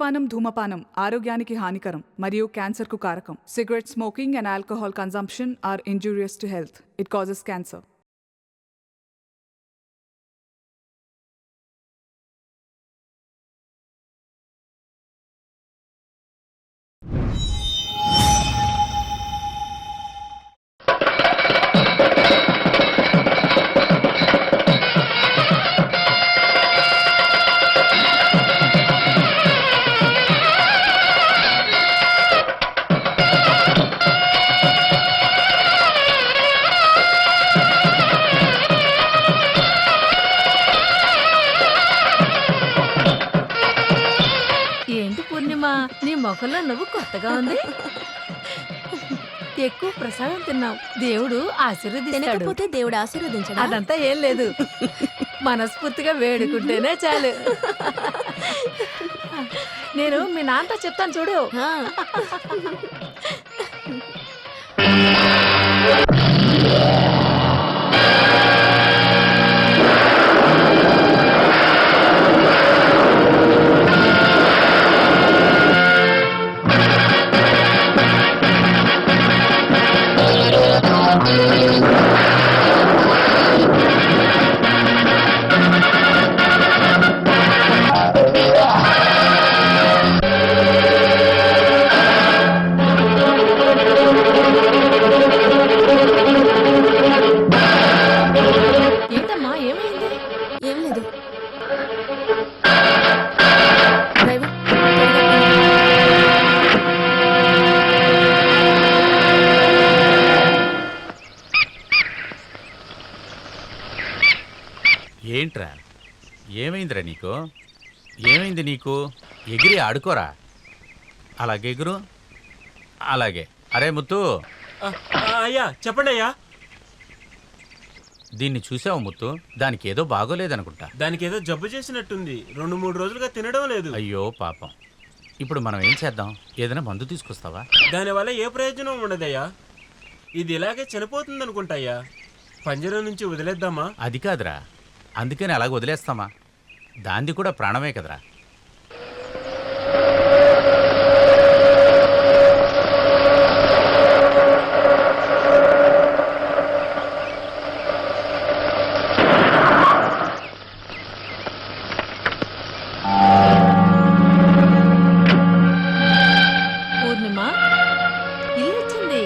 పానం ధూమపానం ఆరోగ్యానికి హానికరం మరియు క్యాన్సర్కు కారకం. Cigarette smoking and alcohol consumption are injurious to health. It causes cancer. ఏంటి పూర్ణిమ, నీ మొఖంలో నువ్వు కొత్తగా ఉంది. ఎక్కువ ప్రసాదం తిన్నావు, దేవుడు ఆశీర్వదిస్తాడు. తినకపోతే దేవుడు ఆశీర్వదించడా? అదంతా ఏం లేదు, మనస్ఫూర్తిగా వేడుకుంటేనే చాలు. నేను మీ నాన్నతో చెప్తాను చూడు. ఆ, ఏంటమ్మా, ఏమైంది? ఏం లేదు. డ్రైవర్, త్వరగా ఏంట్రా, ఏమైందిరా నీకు? ఏమైంది నీకు? ఎగిరి ఆడుకోరా. అలాగే ఎగురు. అలాగే. అరే ముత్తు, అయ్యా చెప్పండి అయ్యా. దీన్ని చూసావు ముత్తు? దానికి ఏదో బాగోలేదనుకుంటా. దానికి ఏదో జబ్బు చేసినట్టుంది, 2-3 రోజులుగా తినడం లేదు. అయ్యో పాపం. ఇప్పుడు మనం ఏం చేద్దాం? ఏదైనా మందు తీసుకొస్తావా? దానివల్ల ఏ ప్రయోజనం ఉండదయ్యా. ఇది ఇలాగే చనిపోతుంది అనుకుంటాయ్యా. పంజరం నుంచి వదిలేద్దామా? అది కాదురా, అందుకని అలాగ వదిలేస్తామా? దాంది కూడా ప్రాణమే కదరా. పూర్ణిమ, ఇల్లు వచ్చింది.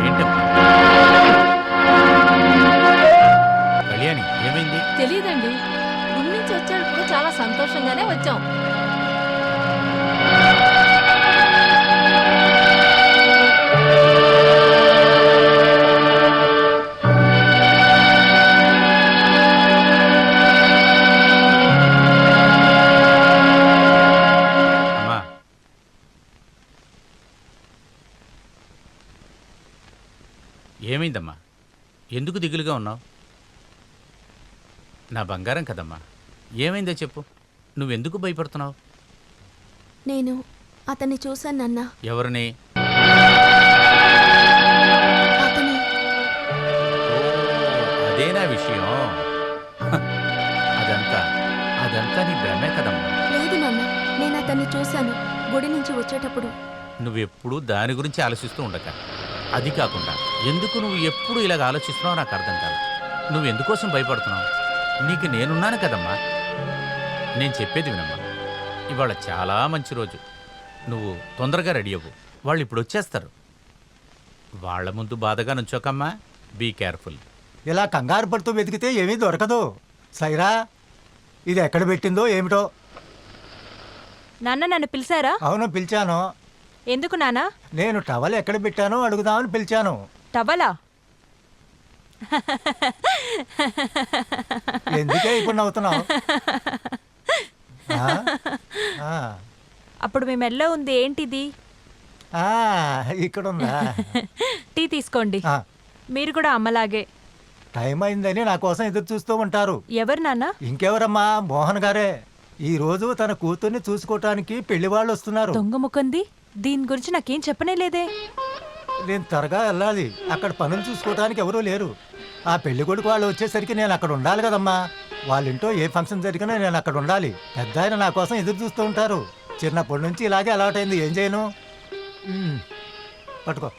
ఏంటమ్మా? కళ్యాణి, ఏమైంది? తెలియదండి, గుడి నుంచి వచ్చేటప్పుడు చాలా సంతోషంగానే వచ్చాం. అమ్మా, ఏమైందమ్మా? ఎందుకు దిగులుగా ఉన్నావు? నా బంగారం కదమ్మా, ఏమైందో చెప్పు. నువ్వెందుకు భయపడుతున్నావు? నేను అతన్ని చూశాను నాన్న. ఎవరిని? అతని అదేనా విషయం? హ, అదంతా అదంతా నీ భ్రమే కదమ్మా. లేదు నాన్న, నేను అతన్ని చూశాను గుడి నుంచి వచ్చేటప్పుడు. నువ్వెప్పుడు దాని గురించి ఆలోచిస్తూ ఉండక. అది కాకుండా ఎందుకు నువ్వు ఎప్పుడు ఇలాగ ఆలోచిస్తున్నావు నాకు అర్థం కాదు. నువ్వు ఎందుకోసం భయపడుతున్నావు? నీకు నేనున్నాను కదమ్మా. నేను చెప్పేది వినమ్మా. ఇవాళ చాలా మంచి రోజు. నువ్వు తొందరగా రెడీ అవ్వు, వాళ్ళు ఇప్పుడు వచ్చేస్తారు. వాళ్ళ ముందు బాధగా నుంచోకమ్మా. Be careful. ఇలా కంగారు పడుతూ వెతికితే ఏమీ దొరకదు. సైరా, ఇది ఎక్కడ పెట్టిందో ఏమిటో. నాన్న నన్ను పిలిచారా? అవును, పిలిచాను. ఎందుకు నాన్న? నేను టవల్ ఎక్కడ పెట్టానో అడుగుదామని పిలిచాను. టవలా? ఎందుకే ఇప్పుడు నవ్వుతున్నావు? ఆ? ఆ. అప్పుడు మీ మెల్లో ఉంది ఏంటిది? ఆ, ఇక్కడుందా? టీ తీసుకోండి. ఆ, మీరు కూడా అమ్మలాగే. టైం అయిందని నా కోసం ఎదురు చూస్తూ ఉంటారు. ఎవరు నాన్న? ఇంకెవరమ్మా, మోహన్ గారే. ఈ రోజు తన కూతుర్ని చూసుకోవటానికి పెళ్లి వాళ్ళు వస్తున్నారు. దొంగ ముఖంది, దీని గురించి నాకేం చెప్పనే లేదే. నేను త్వరగా వెళ్ళాలి. అక్కడ పనులు చూసుకోవడానికి ఎవరూ లేరు. ఆ పెళ్లి కొడుకు వాళ్ళు వచ్చేసరికి నేను అక్కడ ఉండాలి కదమ్మా. వాళ్ళ ఇంట్లో ఏ ఫంక్షన్ జరిగినా నేను అక్కడ ఉండాలి. పెద్ద ఆయన నా కోసం ఎదురు చూస్తూ ఉంటారు. చిన్నప్పటి నుంచి ఇలాగే అలవాటైంది. ఏం చేయను? పట్టుకో.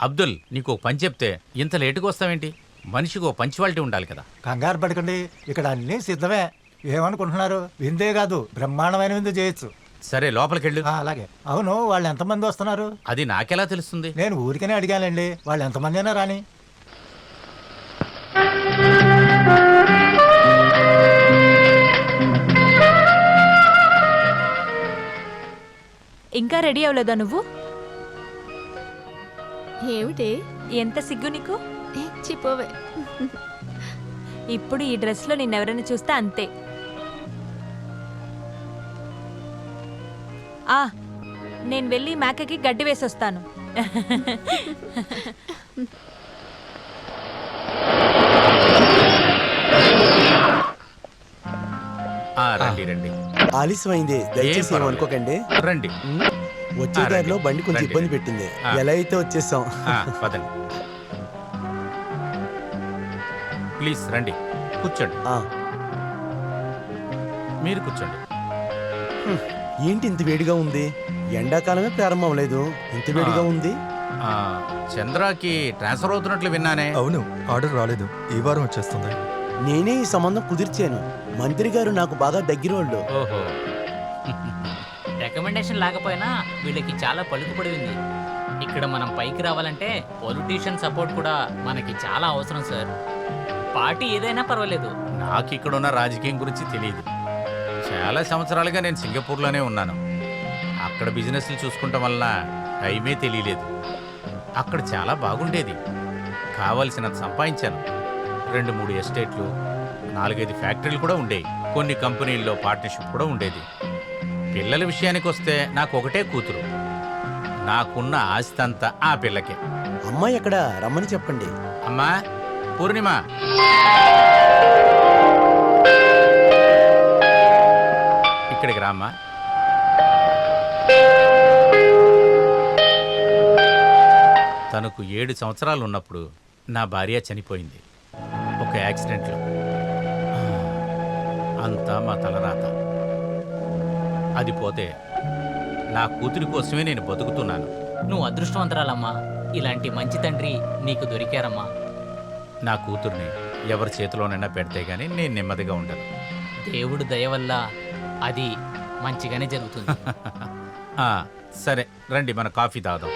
అబ్దుల్, నీకు ఒక పని చెప్తే ఇంత లేటుగా వస్తావేంటి? మనిషికి ఓ పంచువాలిటీ ఉండాలి కదా. కంగారు పడకండి, ఇక్కడ అన్నీ సిద్ధమే. ఏమనుకుంటున్నారు? విందే కాదు, బ్రహ్మాండమైన విందు చేయొచ్చు. సరే, లోపలికెళ్ళు. అలాగే. అవును, వాళ్ళు ఎంతమంది వస్తున్నారు? అది నాకెలా తెలుస్తుంది? నేను ఊరికనే అడిగానండి. వాళ్ళు ఎంతమంది అయినా రాని. ఇంకా రెడీ అవ్వలేదా నువ్వు? ఏమిటి? ఎంత సిగ్గు నీకు? చిపోవే. ఇప్పుడు ఈ డ్రెస్లో నిన్నెవరైనా చూస్తే అంతే. నేను వెళ్ళి మేకకి గడ్డి వేసొస్తాను. రండి రండి ఆలస్యమైంది, దయచేసి ఏమనుకోకండి. రండి. వచ్చే దారిలో బండి కొంచెం రండి. ఇబ్బంది పెట్టింది. ఎలా అయితే వచ్చేసాం. పదండి. ప్లీజ్ రండి, కూర్చోండి. మీరు కూర్చోండి. ఏంటి ఇంత వేడిగా ఉంది? ఎండాకాలమే ప్రారంభం లేదు, ఇంత వేడిగా ఉంది. చంద్రకి ట్రాన్స్ఫర్ అవుతున్నట్లు విన్నానే. అవును, ఆర్డర్ రాలేదు, ఈ వారం వచ్చేస్తుంది. నేనే ఈ సంబంధం కుదిర్చాను. మంత్రి గారు నాకు బాగా దగ్గరోళ్ళు. ఓహో. రికమెండేషన్ లేకపోయినా వీళ్ళకి చాలా పలుకుపడింది. ఇక్కడ మనం పైకి రావాలంటే పొలిటీషియన్ సపోర్ట్ కూడా మనకి చాలా అవసరం సార్. పార్టీ ఏదైనా పర్వాలేదు. నాకు ఇక్కడున్న రాజకీయం గురించి తెలియదు. చాలా సంవత్సరాలుగా నేను సింగపూర్లోనే ఉన్నాను. అక్కడ బిజినెస్లు చూసుకుంటాం వల్ల టైమే తెలియలేదు. అక్కడ చాలా బాగుండేది. కావలసినంత సంపాదించాను. 2-3 ఎస్టేట్లు, 4-5 ఫ్యాక్టరీలు కూడా ఉండేవి. కొన్ని కంపెనీల్లో పార్ట్నర్షిప్ కూడా ఉండేది. పిల్లల విషయానికి వస్తే నాకు ఒకటే కూతురు. నాకున్న ఆస్తి అంతా ఆ పిల్లకే. అమ్మాయి ఎక్కడ? రమ్మని చెప్పండి. అమ్మా పూర్ణిమ, ఇక్కడికి రామ్మా. తనకు 7 సంవత్సరాలు ఉన్నప్పుడు నా భార్య చనిపోయింది ఒక యాక్సిడెంట్లో. అంతా మా తలరాత. అది పోతే నా కూతురి కోసమే నేను బతుకుతున్నాను. నువ్వు అదృష్టవంతరాలమ్మా. ఇలాంటి మంచి తండ్రి నీకు దొరికారమ్మా. నా కూతుర్ని ఎవరి చేతిలోనైనా పెడితే గానీ నేను నెమ్మదిగా ఉండను. దేవుడు దయ వల్ల అది మంచిగానే జరుగుతుంది. సరే రండి, మన కాఫీ తాగుదాం.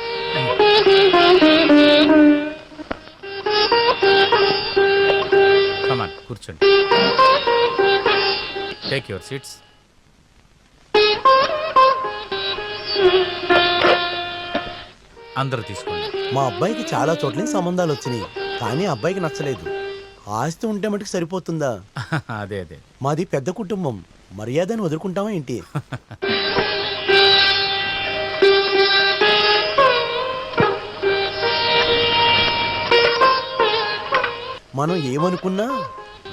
కమాన్, కూర్చోండి. Take your seats. అందరూ తీసుకోండి. మా అబ్బాయికి చాలా చోట్ల సంబంధాలు వచ్చినాయి, కానీ అబ్బాయికి నచ్చలేదు. ఆస్తి ఉంటే మటుకు సరిపోతుందా? అదే అదే, మాది పెద్ద కుటుంబం, మర్యాదను వదులుకుంటామా ఏంటి? మనం ఏమనుకున్నా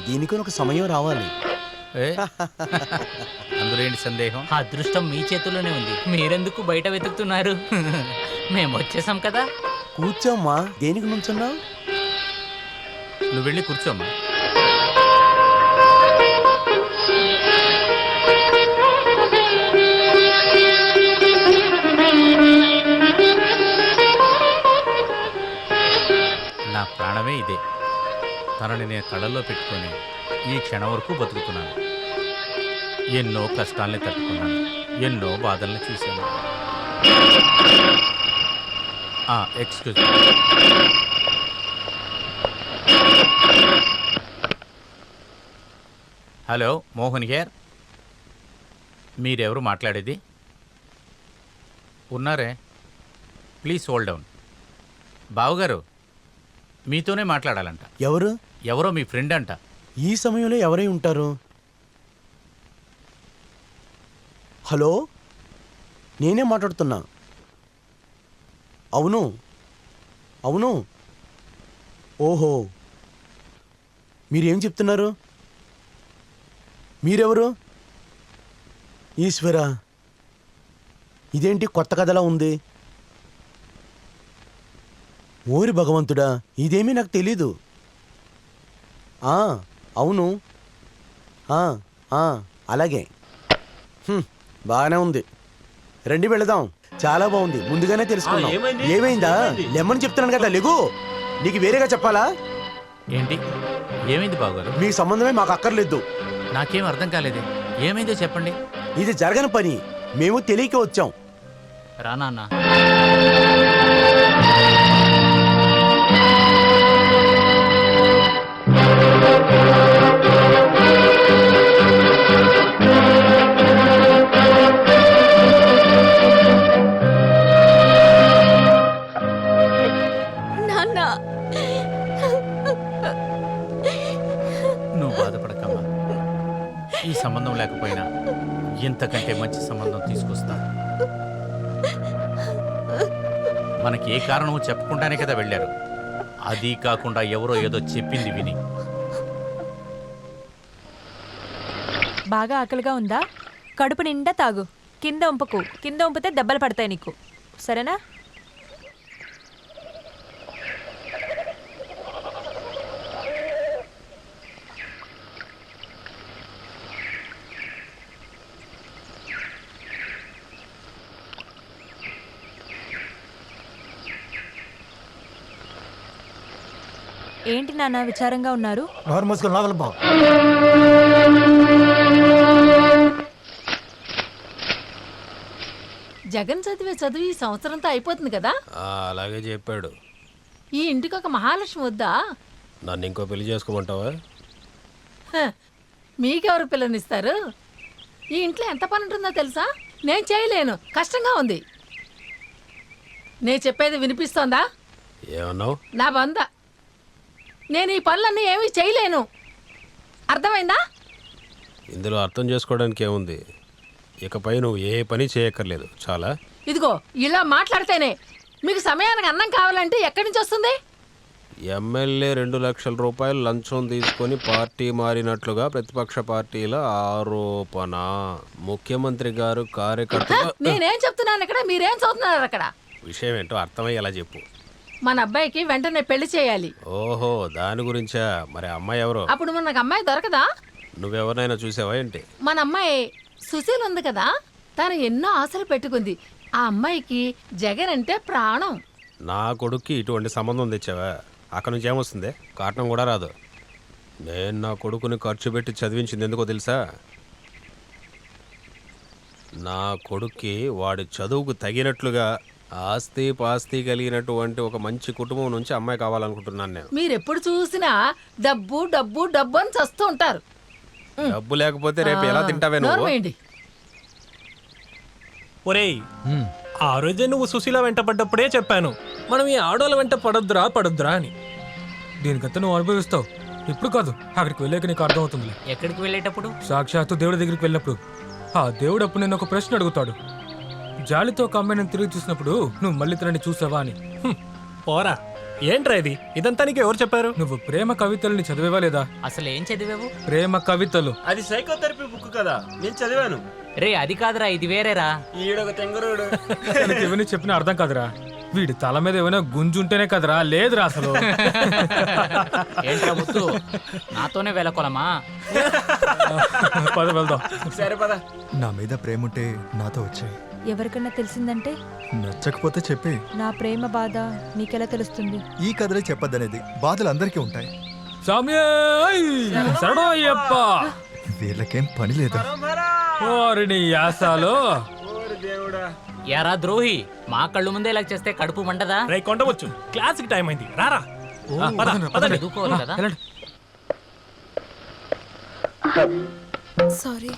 దీనికి ఒక సమయం రావాలి. అందులో ఏంటి సందేహం? అదృష్టం మీ చేతుల్లోనే ఉంది. మీరెందుకు బయట వెతుకుతున్నారు? మేము వచ్చేసాం కదా. కూర్చోమ్మా, దేనికి నుంచున్నావు? నువ్వు వెళ్ళి కూర్చోమ్మా. నా ప్రాణమే ఇదే. తనని నేను కళ్ళల్లో పెట్టుకొని ఈ క్షణం వరకు బతుకుతున్నాను. ఎన్నో కష్టాల్ని తట్టుకున్నాను, ఎన్నో బాధల్ని చూశాను. Excuse me. Hello, Mohan here. మీరెవరు మాట్లాడేది? ఉన్నారే, ప్లీజ్ హోల్డ్ డౌన్. బావుగారు, మీతోనే మాట్లాడాలంట. ఎవరు? ఎవరో మీ ఫ్రెండ్ అంట. ఈ సమయంలో ఎవరై ఉంటారు? హలో, నేనే మాట్లాడుతున్నా. అవును అవును, ఓహో, మీరేం చెప్తున్నారు? మీరెవరు? ఈశ్వరా, ఇదేంటి కొత్త కథలా ఉంది? ఓరి భగవంతుడా, ఇదేమీ నాకు తెలీదు. అవును, అలాగే. బాగానే ఉంది, రండి వెళదాం. చాలా బాగుంది, ముందుగానే తెలుసుకున్నాం. ఏమైంది? ఏమైందా? లెమ్మని చెప్తున్నాను కదా, లెగు. నీకు వేరేగా చెప్పాలా? ఏంటి ఏమైంది బావగారు? మీ సంబంధమే మాకు అక్కర్లేదు. నాకేం అర్థం కాలేదే, ఏమైందో చెప్పండి. ఇది జరగని పని, మేము తెలియక వచ్చాం. రా నాన్న. నాన్న, నువ్వు బాధపడకమ్మా, ఈ సంబంధం లేకపోయినా ఇంతకంటే మంచి సంబంధం తీసుకొస్తా. మనకి ఏ కారణమో చెప్పకుండానే కదా వెళ్ళారు. అది కాకుండా ఎవరో ఏదో చెప్పింది విని. బాగా ఆకలిగా ఉందా? కడుపు నిండా తాగు. కింద ఉంపకు, కింద ఉంపితే దెబ్బలు పడతాయి నీకు, సరేనా? ఏంటి నాన్న విచారంగా ఉన్నారు? నోరు మూసుకుని లోపల పో. జగన్ చదివే చదువు ఈ సంవత్సరంతో అయిపోతుంది కదా. అలాగే చెప్పాడు. ఈ ఇంటికి ఒక మహాలక్ష్మి వద్దా? నన్ను ఇంకో పెళ్లి చేసుకోమంటావా? మీకెవరు పిల్లనిస్తారు? ఈ ఇంట్లో ఎంత పని ఉంటుందో తెలుసా? నేను చేయలేను, కష్టంగా ఉంది. నేను చెప్పేది వినిపిస్తోందా? ఏమన్నావు? నా బంద, నేను ఈ పనులన్నీ ఏమీ చేయలేను, అర్థమైందా? ఇందులో అర్థం చేసుకోవడానికి ఏముంది? ఇకపై నువ్వు ఏ పని చేయక్కర్లేదు, చాలా. ఇదిగో ఇలా మాట్లాడితేనే మీకు సమయానికి అన్నం కావాలంటే ఎక్కడి నుంచి వస్తుంది? ఎమ్మెల్యే 2 లక్షల రూపాయలు లంచం తీసుకొని పార్టీ మారినట్లుగా ప్రతిపక్ష పార్టీల ఆరోపణ. ముఖ్యమంత్రి గారు కార్యకర్తలు. నేనేం చెప్తున్నాను ఇక్కడ, మీరేం చదువుతున్నారు అక్కడ? విషయం ఏంటో అర్థమయ్యేలా చెప్పు. మన అబ్బాయికి వెంటనే పెళ్లి చేయాలి. ఓహో, దాని గురించా? మరి అమ్మాయి ఎవరు? అప్పుడు మనకు అమ్మాయి దొరకదా? నువ్వెవరినైనా చూసావా ఏంటి? మన అమ్మాయి సుశీల్ ఉంది కదా, తను ఎన్నో ఆశలు పెట్టుకుంది. ఆ అమ్మాయికి జగన్ అంటే ప్రాణం. నా కొడుక్కి ఇటువంటి సంబంధం తెచ్చావా? అక్కడి నుంచి ఏమొస్తుంది? కారణం కూడా రాదు. నేను నా కొడుకుని ఖర్చు పెట్టి చదివించింది ఎందుకో తెలుసా? నా కొడుక్కి వాడి చదువుకు తగినట్లుగా ఆస్తి పాస్తి కలిగినటువంటి ఒక మంచి కుటుంబం నుంచి అమ్మాయి కావాలనుకుంటున్నాను నేను. మీరెప్పుడు చూసినా డబ్బు డబ్బు డబ్బు అని చస్తూ ఉంటారు. డబ్బు లేకపోతే రేపు ఎలా తింటావే నువ్వు? నోర్మేయండి. ఒరేయ్, ఆ రోజే నువ్వు సుశీల వెంట పడ్డప్పుడే చెప్పాను, మనం ఈ ఆడోళ్ళ వెంట పడొద్దురా అని. దీనికంతా నువ్వు అనుభవిస్తావు. ఇప్పుడు కాదు, అక్కడికి వెళ్ళాక నీకు అర్థమవుతుంది. ఎక్కడికి వెళ్ళేటప్పుడు? సాక్షాత్తు దేవుడి దగ్గరికి వెళ్ళినప్పుడు ఆ దేవుడు అప్పుడు నేను ఒక ప్రశ్న అడుగుతాడు. జాలితో ఒక అమ్మాయిని తిరిగి చూసినప్పుడు నువ్వు మళ్ళీ తనని చూసావా అని. పోరా, ఏంట్రా ఇది? ఇదంతా నీకు ఎవరు చెప్పారు? నువ్వు ప్రేమ కవితల్ని చదివేవా లేదా? అసలు ఏం చదివావు? ప్రేమ కవితలు. అది సైకోథెరపీ బుక్ కదా, నేను చదివాను. రే అది కాదురా, ఇది వేరేరా. ఈడొక తెంగరుడు. ఇవన్నీ చెప్పిన అర్థం కాదురా. వీడి తల మీద ఏమైనా గుంజుంటేనే కదరా, లేదురా అసలు. ఏంట్రా ముత్తు, నాతోనే వెళ్ళకొలమా? పద వెళ్దాం. సరే పద. నా మీద ప్రేమ ఉంటే నాతో వచ్చాయి. ఎవరికన్నా తెలిసిందంటే? నచ్చకపోతే చెప్పి. నా ప్రేమ బాధ నీకెలా తెలుస్తుంది? ఈ కథలే చెప్పొద్దనేది, బాధలు అందరికీ ఉంటాయి. శరణయ్యప్ప, వీళ్ళకేం పని లేదు. ఓరిని యాసాలో. యారా ద్రోహి, మా కళ్ళు ముందే ఇలా చేస్తే కడుపు మండదా? రే కొండవచ్చు, క్లాస్ కి టైం అయింది, రారా. చదువుకోవాలి కదా. సారీ.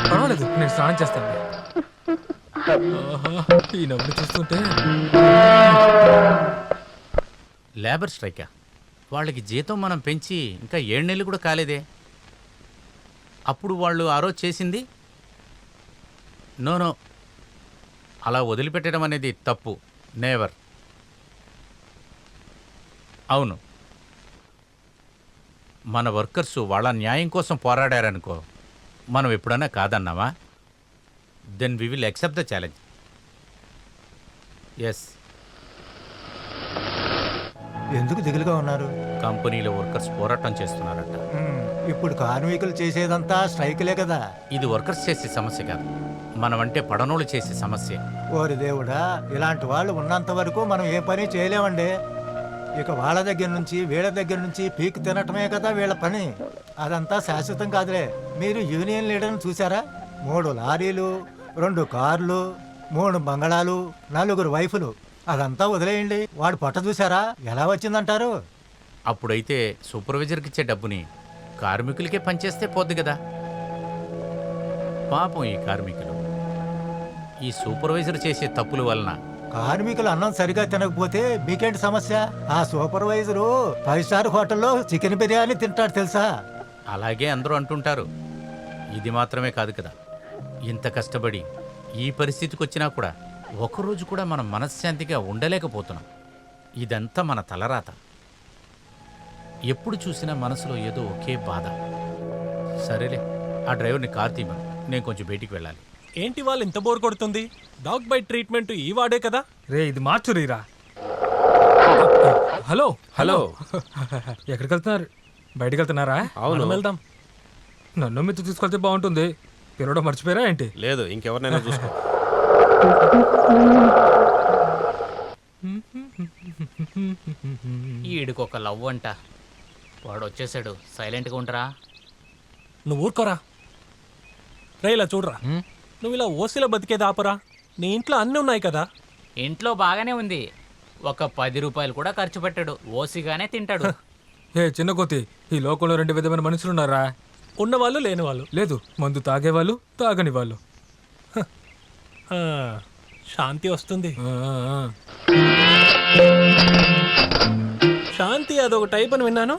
పర్వాలేదు, నేను స్నానం చేస్తాను. ఈ నవ్వులు చూస్తుంటే. లేబర్ స్ట్రైకా? వాళ్ళకి జీతం మనం పెంచి ఇంకా 7 నెలలు కూడా కాలేదే. అప్పుడు వాళ్ళు ఆ రోజు చేసింది నో, అలా వదిలిపెట్టడం అనేది తప్పు. నేవర్. అవును, మన వర్కర్స్ వాళ్ళ న్యాయం కోసం పోరాడారనుకో, మనం ఎప్పుడన్నా కాదన్నావా? Then we will accept the challenge. Yes. ఎందుకు దిగులుగా ఉన్నారు? కంపెనీలో వర్కర్స్ పోరాటం చేస్తున్నారట. ఇప్పుడు కార్మికులు చేసేదంతా స్ట్రైకులే కదా. ఇది వర్కర్స్ చేసే సమస్య కాదు, మనమంటే పడనోళ్ళు చేసే సమస్య. ఓరి దేవుడా, ఇలాంటి వాళ్ళు ఉన్నంత వరకు మనం ఏ పని చేయలేమండి. ఇక వాళ్ళ దగ్గర నుంచి వీళ్ళ దగ్గర నుంచి పీక్ తినటమే కదా వీళ్ళ పని. అదంతా శాశ్వతం కాదులే. మీరు యూనియన్ లీడర్ని చూసారా? 3 లారీలు, 2 కార్లు, 3 బంగళాలు, 4 వైఫులు. అదంతా వదిలేయండి. వాడు పొట్ట చూసారా ఎలా వచ్చిందంటారు? అప్పుడైతే సూపర్వైజర్కి ఇచ్చే డబ్బుని కార్మికులకే పనిచేస్తే పోద్ది కదా. పాపం ఈ కార్మికులు ఈ సూపర్వైజర్ చేసే తప్పుల వలన. కార్మికులు అన్నం సరిగా తినకపోతే మీకేంటి సమస్య? ఆ సూపర్వైజరు 5 స్టార్ హోటల్లో చికెన్ బిర్యానీ తింటాడు తెలుసా? అలాగే అందరూ అంటుంటారు. ఇది మాత్రమే కాదు కదా, ఇంత కష్టపడి ఈ పరిస్థితికి వచ్చినా కూడా ఒకరోజు కూడా మనం మనశ్శాంతిగా ఉండలేకపోతున్నాం. ఇదంతా మన తలరాత. ఎప్పుడు చూసినా మనసులో ఏదో ఒకే బాధ. సరేలే, ఆ డ్రైవర్ని కార్ తీయమను, నేను కొంచెం బయటికి వెళ్ళాలి. ఏంటి వాళ్ళు ఇంత బోర్ కొడుతుంది? డాగ్ బైట్ ట్రీట్మెంట్ ఈ వాడే కదా. రే ఇది మార్చురీరా. Hello hello. ఎక్కడికి వెళ్తున్నారు? బయటికి వెళ్తున్నారా? అవును. వెళ్దాం. నన్ను మిత్తి తీసుకెళ్తే బాగుంటుంది. పిలవడం మర్చిపోయారా ఏంటి? లేదు, ఇంకెవరినైనా చూసుకో. ఈడికొక లవ్ అంట. వాడు వచ్చేసాడు, సైలెంట్గా ఉంటారా? నువ్వు ఊరుకోరా. రే ఇలా చూడరా, నువ్వు ఇలా ఓసీలో బతికేది ఆపరా. నీ ఇంట్లో అన్నీ ఉన్నాయి కదా. ఇంట్లో బాగానే ఉంది, ఒక 10 రూపాయలు కూడా ఖర్చు పెట్టాడు. ఓసిగానే తింటాడు. ఏ చిన్న కోతి, ఈ లోకంలో 2 విధమైన మనుషులు ఉన్నారా? ఉన్నవాళ్ళు లేని వాళ్ళు. లేదు, మందు తాగేవాళ్ళు, తాగని వాళ్ళు. శాంతి వస్తుంది. శాంతి అదొక టైప్ అని విన్నాను.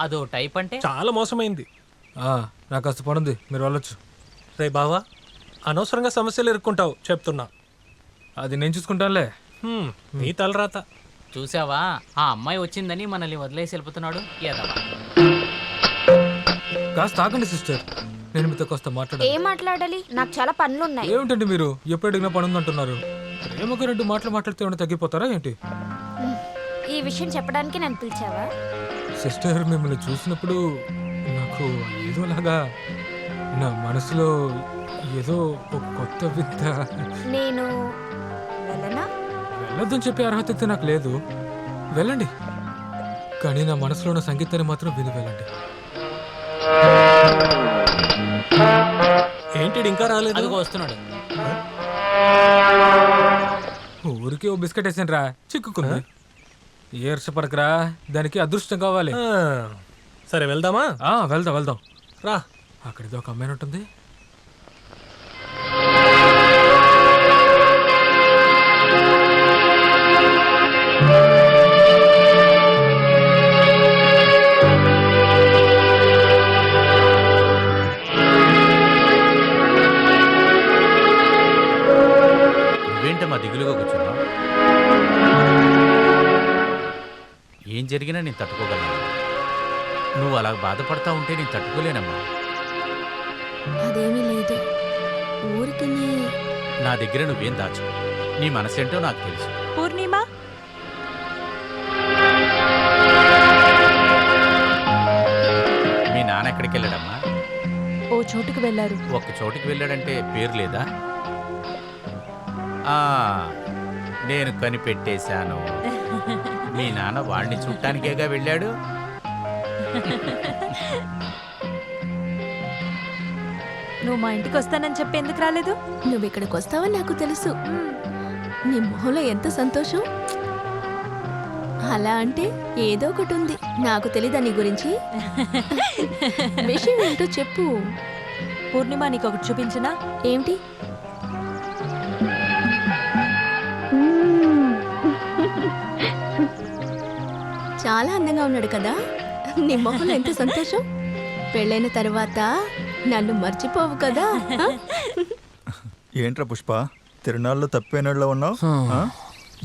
అదో టైప్ అంటే చాలా మోసమైంది. నాకు కాస్త పనుంది, మీరు వెళ్ళొచ్చు. రే బావా, అనవసరంగా సమస్యలు ఎదుర్కొంటావు చెప్తున్నా. అది నేను చూసుకుంటానులే. నీ తలరాత. చూసావా, ఆ అమ్మాయి వచ్చిందని మనల్ని వదిలేసి వెళ్ళిపోతున్నాడు. ఎదవా. కాస్త ఆగండి సిస్టర్, నేను మీతో కాస్త మాట్లాడాలి. ఏం మాట్లాడాలి? నాకు చాలా పనులున్నాయి. ఏమిటండి మీరు ఎప్పుడు అడిగినా పని ఉందంటున్నారు? ప్రేమగా 2 మాటలు మాట్లాడితే ఏమైనా తగ్గిపోతారా ఏంటి? ఈ విషయం చెప్పడానికి నన్ను పిలిచావా? సిస్టర్, మిమ్మల్ని చూసినప్పుడు నాకు ఏదోలాగా నా మనసులో ఏదో ఒక కొత్త వింత. నేను వెళ్ళనా? వెళ్ళొద్దని చెప్పే అర్హత అయితే నాకు లేదు. వెళ్ళండి, కానీ నా మనసులో ఉన్న సంగీతాన్ని మాత్రం విని వెళ్ళండి. ఏంటి ఇంకా రాలేదు? అదిగో వస్తున్నాడు. ఊరికి ఓ బిస్కెట్ వేసాను రా, చిక్కుకుంది. ఏర్షపడకరా, దానికి అదృష్టం కావాలి. సరే వెళ్దామా? వెళ్దాం రా. అక్కడితో ఒక అమ్మాయి ఉంటుంది. నువ్వేంటమ్మా దిగులుగా కూర్చున్నావు? ఏం జరిగినా నేను తట్టుకోగలను. నువ్వు అలా బాధపడతా ఉంటే నేను తట్టుకోలేనమ్మా. అదేమీ లేదు, ఊరికి నా దగ్గర నువ్వేం దాచు. నీ మనసేంటో నాకు తెలుసు. పూర్ణిమ, మీ నాన్న ఎక్కడికి వెళ్ళాడమ్మా? ఓ చోటుకు వెళ్ళారు. ఒక్క చోటికి వెళ్ళాడంటే పేరు లేదా? నేను కనిపెట్టేశాను. మీ నాన్న వాడిని చూడటానికేగా వెళ్ళాడు. నువ్వు మా ఇంటికి వస్తానని చెప్పి ఎందుకు రాలేదు? నువ్వు ఇక్కడికి వస్తావని నాకు తెలుసు. నీ మొహంలో ఎంత సంతోషం. అలా అంటే ఏదో ఒకటి ఉంది. నాకు తెలీదా నీ గురించి? విషయం ఏంటో చెప్పు. పూర్ణిమ, నీకు ఒకటి చూపించినా? ఏంటి? చాలా అందంగా ఉన్నాడు కదా. నీ మొహంలో ఎంత సంతోషం. పెళ్ళైన తర్వాత నన్ను మర్చిపోవు కదా. ఏంట్రా పుష్ప, తిరునాళ్ళలో తప్పిపోయినట్లో ఉన్నావు?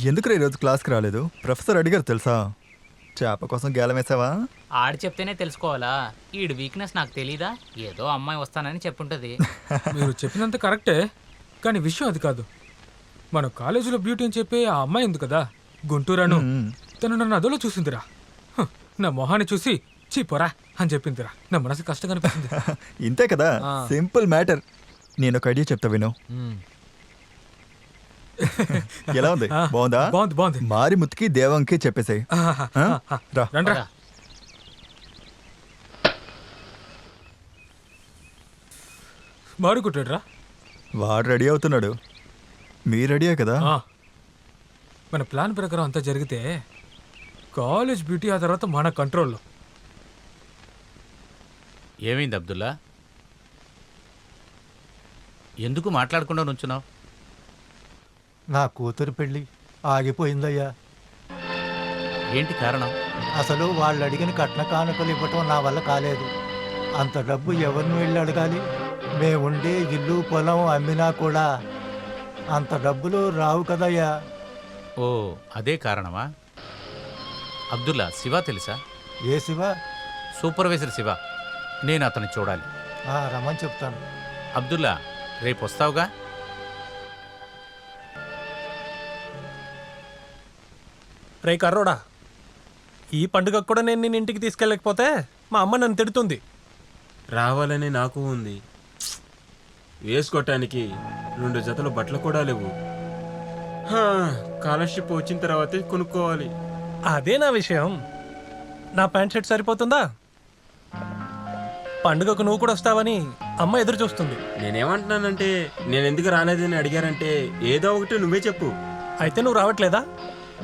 ఎందుకురా ఈరోజు క్లాస్కి రాలేదు? ప్రొఫెసర్ అడిగారు తెలుసా? చేప కోసం గేలం వేసావా? ఆడు చెప్తేనే తెలుసుకోవాలా? ఈడు వీక్నెస్ నాకు తెలీదా? ఏదో అమ్మాయి వస్తానని చెప్పుంటది. మీరు చెప్పినంత కరెక్టే, కానీ విషయం అది కాదు. మన కాలేజీలో బ్యూటీ అని చెప్పి ఆ అమ్మాయి ఉంది కదా, గుంటూరాను, తను నన్ను అదోలో చూసిందిరా. నా మొహాన్ని చూసి చీపోరా అని చెప్పిందిరా. నా మనసు కష్టంగా అనిపించింది. ఇంతే కదా, ఆ. Simple matter. నేను ఒక ఐడియా చెప్తా విను. ఎలా ఉంది? ఆ, బాగుందా? బాగుంది బాగుంది. మారి ముత్తుకి దేవంకి చెప్పేసాయి. రా. రండ్రా. మారుకుంటాడ్రా. వాడు రెడీ అవుతున్నాడు. మీ రెడీయే కదా? మన ప్లాన్ ప్రకారం అంతా జరిగితే కాలేజ్ బ్యూటీ ఆ తర్వాత మన కంట్రోల్లో. ఏమైంది అబ్దుల్లా? ఎందుకు మాట్లాడకుండా నుంచున్నావు? నా కూతురు పెళ్ళి ఆగిపోయిందయ్యా. ఏంటి కారణం? అసలు వాళ్ళు అడిగిన కట్న కానుకలు ఇవ్వటం నా వల్ల కాలేదు. అంత డబ్బు ఎవరిని వెళ్ళి అడగాలి? మేముండే ఇల్లు పొలం అమ్మినా కూడా అంత డబ్బులు రావు కదయ్యా. ఓ, అదే కారణమా? అబ్దుల్లా, శివ తెలుసా? ఏ శివ? సూపర్వైజర్ శివ. నేను అతన్ని చూడాలి. రమ్మని చెప్తాను. అబ్దుల్లా, రేపు వస్తావుగా? రే కర్రోడా, ఈ పండుగకు కూడా నేను నిన్ను ఇంటికి తీసుకెళ్ళకపోతే మా అమ్మ నన్ను తిడుతుంది. రావాలని నాకు ఉంది. వేసుకోవటానికి 2 జతలు బట్టలు కూడా లేవు. స్కాలర్షిప్ వచ్చిన తర్వాతే కొనుక్కోవాలి. అదే నా విషయం. నా ప్యాంట్ షర్ట్ సరిపోతుందా? పండుగకు నువ్వు కూడా వస్తావని అమ్మ ఎదురు చూస్తుంది. నేనేమంటున్నానంటే, నేను ఎందుకు రాలేదని అడిగారంటే ఏదో ఒకటి నువ్వే చెప్పు. అయితే నువ్వు రావట్లేదా?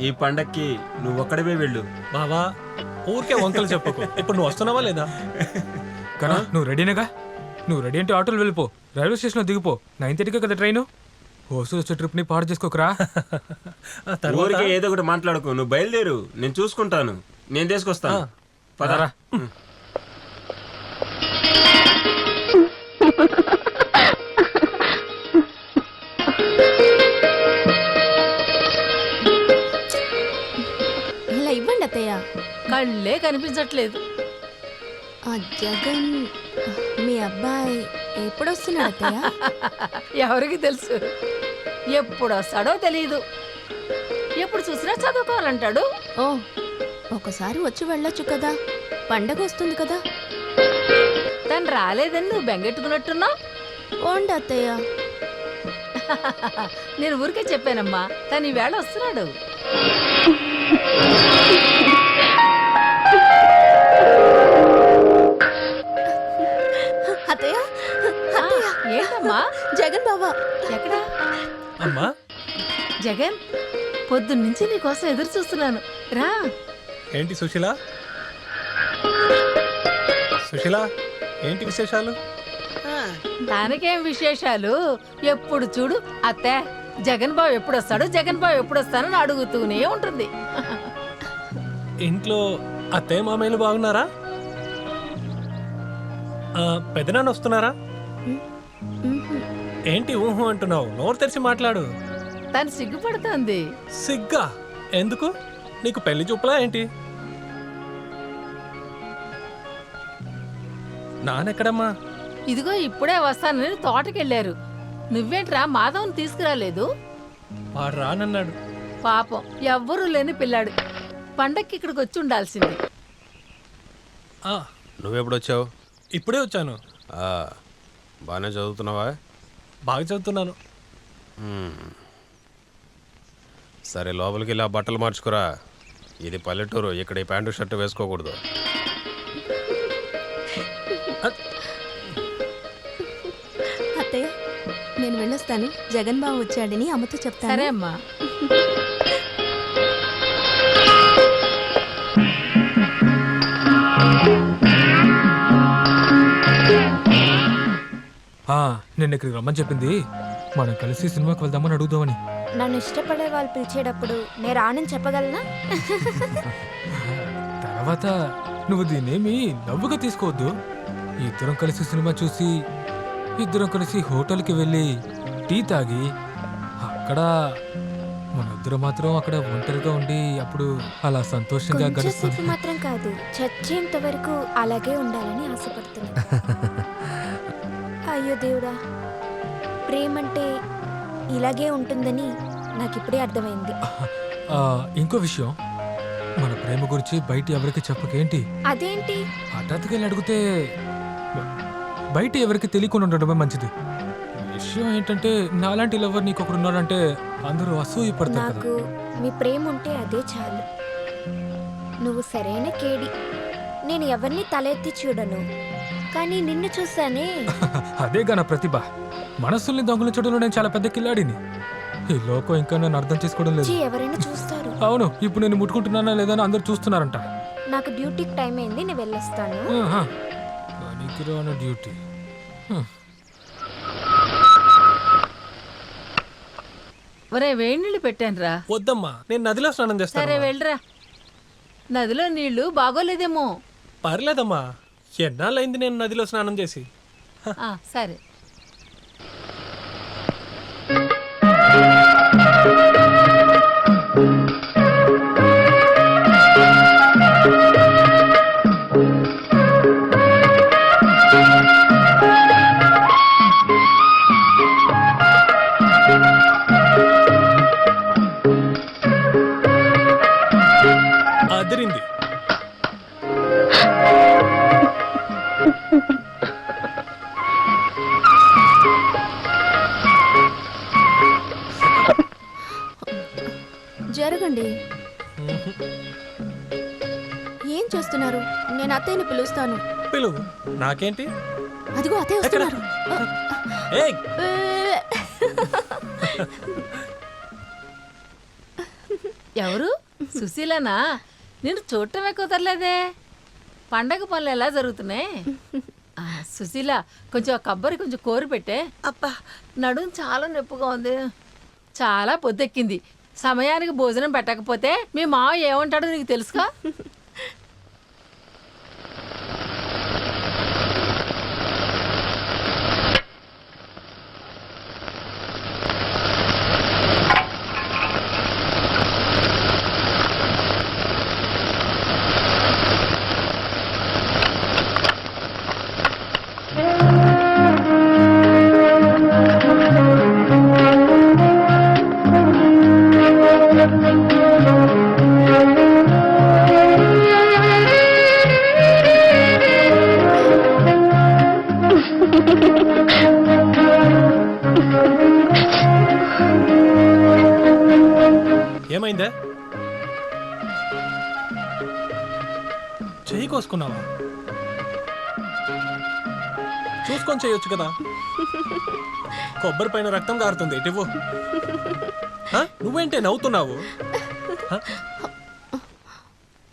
ఈ పండక్కి నువ్వు ఒక్కడవే వెళ్ళు. బావా, ఊరికే వంకలు చెప్పకు. ఇప్పుడు నువ్వు వస్తున్నావా లేదా? కదా నువ్వు రెడీనేగా? నువ్వు రెడీ అంటే ఆటోలు వెళ్ళిపో, రైల్వే స్టేషన్లో దిగిపో. 9:30 కదా ట్రైను. హోస్టల్ వచ్చే ట్రిప్ని పాడు చేసుకోకరా. ఊరికే ఏదో ఒకటి మాట్లాడుకో. నువ్వు బయలుదేరు, నేను చూసుకుంటాను. నేను తీసుకొస్తాను. పదరా. ఇలా ఇవ్వండి అత్తయ్య. కళ్ళే కనిపించట్లేదు. ఆ జగన్ మీ అబ్బాయి ఎప్పుడొస్తున్నాడు అత్తయ్య? ఎవరికి తెలుసు? ఎప్పుడు వస్తాడో తెలియదు. ఎప్పుడు చూసినా చదువుకోవాలంటాడు. ఓ, ఒకసారి వచ్చి వెళ్ళొచ్చు కదా, పండగ వస్తుంది కదా. తను రాలేదని నువ్వు బెంగెట్టుకున్నట్టున్నావు. ఓండి అత్తయ్య. నేను ఊరికే చెప్పానమ్మా, తను ఈవేళ వస్తున్నాడు. అత్తయ్య, ఏంటమ్మా? జగన్ బావా. ఎక్కడా? అమ్మా, జగన్, పొద్దున్నుంచి నీకోసం ఎదురు చూస్తున్నాను. రా. ఏంటి సుశీల? సుశీల, ఏంటి విశేషాలు? దానికేం విశేషాలు? ఎప్పుడు చూడు అత్తే జగన్ బాబు ఎప్పుడు వస్తాడు, జగన్ బాబు ఎప్పుడు వస్తానని అడుగుతూనే ఉంటుంది. ఇంట్లో అత్తయ్య మామయ్యలు బాగున్నారా? పెద్దనాన్న వస్తున్నారా? ఏంటి ఊహు అంటున్నావు? నోరు తెరిచి మాట్లాడు. తను సిగ్గుపడుతుంది. సిగ్గా? ఎందుకు? నీకు పెళ్లి చూపులా ఏంటి? నానెక్కడమ్మా? ఇదిగో ఇప్పుడే వస్తానని తోటకెళ్ళారు. నువ్వేంట్రా మాధవ్ని తీసుకురాలేదు? వాడు రానన్నాడు. పాపం, ఎవ్వరూ లేని పిల్లాడు. పండక్కి ఇక్కడికి వచ్చి ఉండాల్సింది. నువ్వెప్పుడు వచ్చావు? ఇప్పుడే వచ్చాను. బాగానే చదువుతున్నావా? బాగా చదువుతున్నాను. సరే, లోపలికి ఇలా బట్టలు మార్చుకురా. ఇది పల్లెటూరు, ఇక్కడ ఈ ప్యాంటు షర్టు వేసుకోకూడదు. అత్తయ్య, నేను వెళ్ళొస్తాను. జగన్ బావ వచ్చాడని అమ్మతో చెప్తాను. సరే అమ్మా. నిన్న ఇక్కడికి రమ్మని చెప్పింది మనం కలిసి సినిమాకి వెళ్దామని అడుగుదామని. నన్ను ఇష్టపడే వాళ్ళు పిలిచేటప్పుడు నేను రానని చెప్పగలనా? తర్వాత నువ్వు దీన్నేమి నవ్వుగా తీసుకోవద్దు. ఇద్దరం కలిసి సినిమా చూసి, ఇద్దరం కలిసి హోటల్కి వెళ్ళి టీ తాగి, అక్కడ మన ఇద్దరు మాత్రం అక్కడ ఒంటరిగా ఉండి అప్పుడు అలా సంతోషంగా గడుస్తుంది. కొంచెంసేపు మాత్రం కాదు, చచ్చేంత వరకు అలాగే ఉండాలని ఆశపడుతున్నా. అయ్యో దేవుడా, ప్రేమంటే ఇలాగే ఉంటుందని నాకు ఇప్పుడే అర్థమైంది. ఇంకో విషయం, మన ప్రేమ గురించి బయట ఎవరికి చెప్పకేంటి? అదేంటి? హఠాత్తుగా వెళ్ళి అడిగితే బయట ఎవరికి తెలియకుండా ఉండడమే మంచిది. విషయం ఏంటంటే నాలాంటి లవర్ నీకు ఒకడు ఉన్నాడంటే అందరూ అసూయపడతారు కదా. నాకు మీ ప్రేమ ఉంటే అదే చాలు. నువ్వు సరైన కేడి. నేను ఎవరిని తల ఎత్తి చూడను, కానీ నిన్ను చూసానే. అదేగా నా ప్రతిభ. మనసుల్ని దొంగలించడంలో నేను చాలా పెద్ద కిల్లాడిని. ఈ లోకం ఇంకా నన్ను అర్థం చేసుకోవడం లేదు. ఛీ, ఎవరైనా చూస్తారు. అవును, ఇప్పుడు నేను ముట్టుకుంటున్నానా లేదా అని అందరూ చూస్తున్నారంట. నాకు డ్యూటీకి టైం అయింది, నేను వెళ్ళొస్తాను. పనికిరాని డ్యూటీ. ఒరే వేడి నీళ్ళు పెట్టాను రా. వద్దమ్మా, నేను నదిలో స్నానం చేస్తాను. సరే వెళ్ళరా. నదిలో నీళ్లు బాగోలేదేమో. పర్లేదమ్మా, ఎన్నాళ్ళైంది నేను నదిలో స్నానం చేసి. సరే. అదిరింది. జరగండి. ఏం చేస్తున్నారు? నేను అత్తయ్యని పిలుస్తాను. పిలువు, నాకేంటి? అదిగో అత్తయ్య వస్తున్నారు. ఏయ్! ఎవరు? సుశీలనా? నేను చూడటమే కుదరలేదే. పండగ పనులు ఎలా జరుగుతున్నాయి? సుశీల, కొంచెం ఆ కబ్బరి కొంచెం కోరి పెట్టే. అబ్బా, నడుము చాలా నొప్పిగా ఉంది. చాలా పొద్దెక్కింది. సమయానికి భోజనం పెట్టకపోతే మీ మావ ఏమంటాడో నీకు తెలుసుగా. ఏమైందే? చెయ్యి కోసుకున్నావా? చూసుకొని చేయొచ్చు కదా. కొబ్బరి పైన రక్తం కారుతుంది. ఇటు నువ్వేంటే నవ్వుతున్నావు?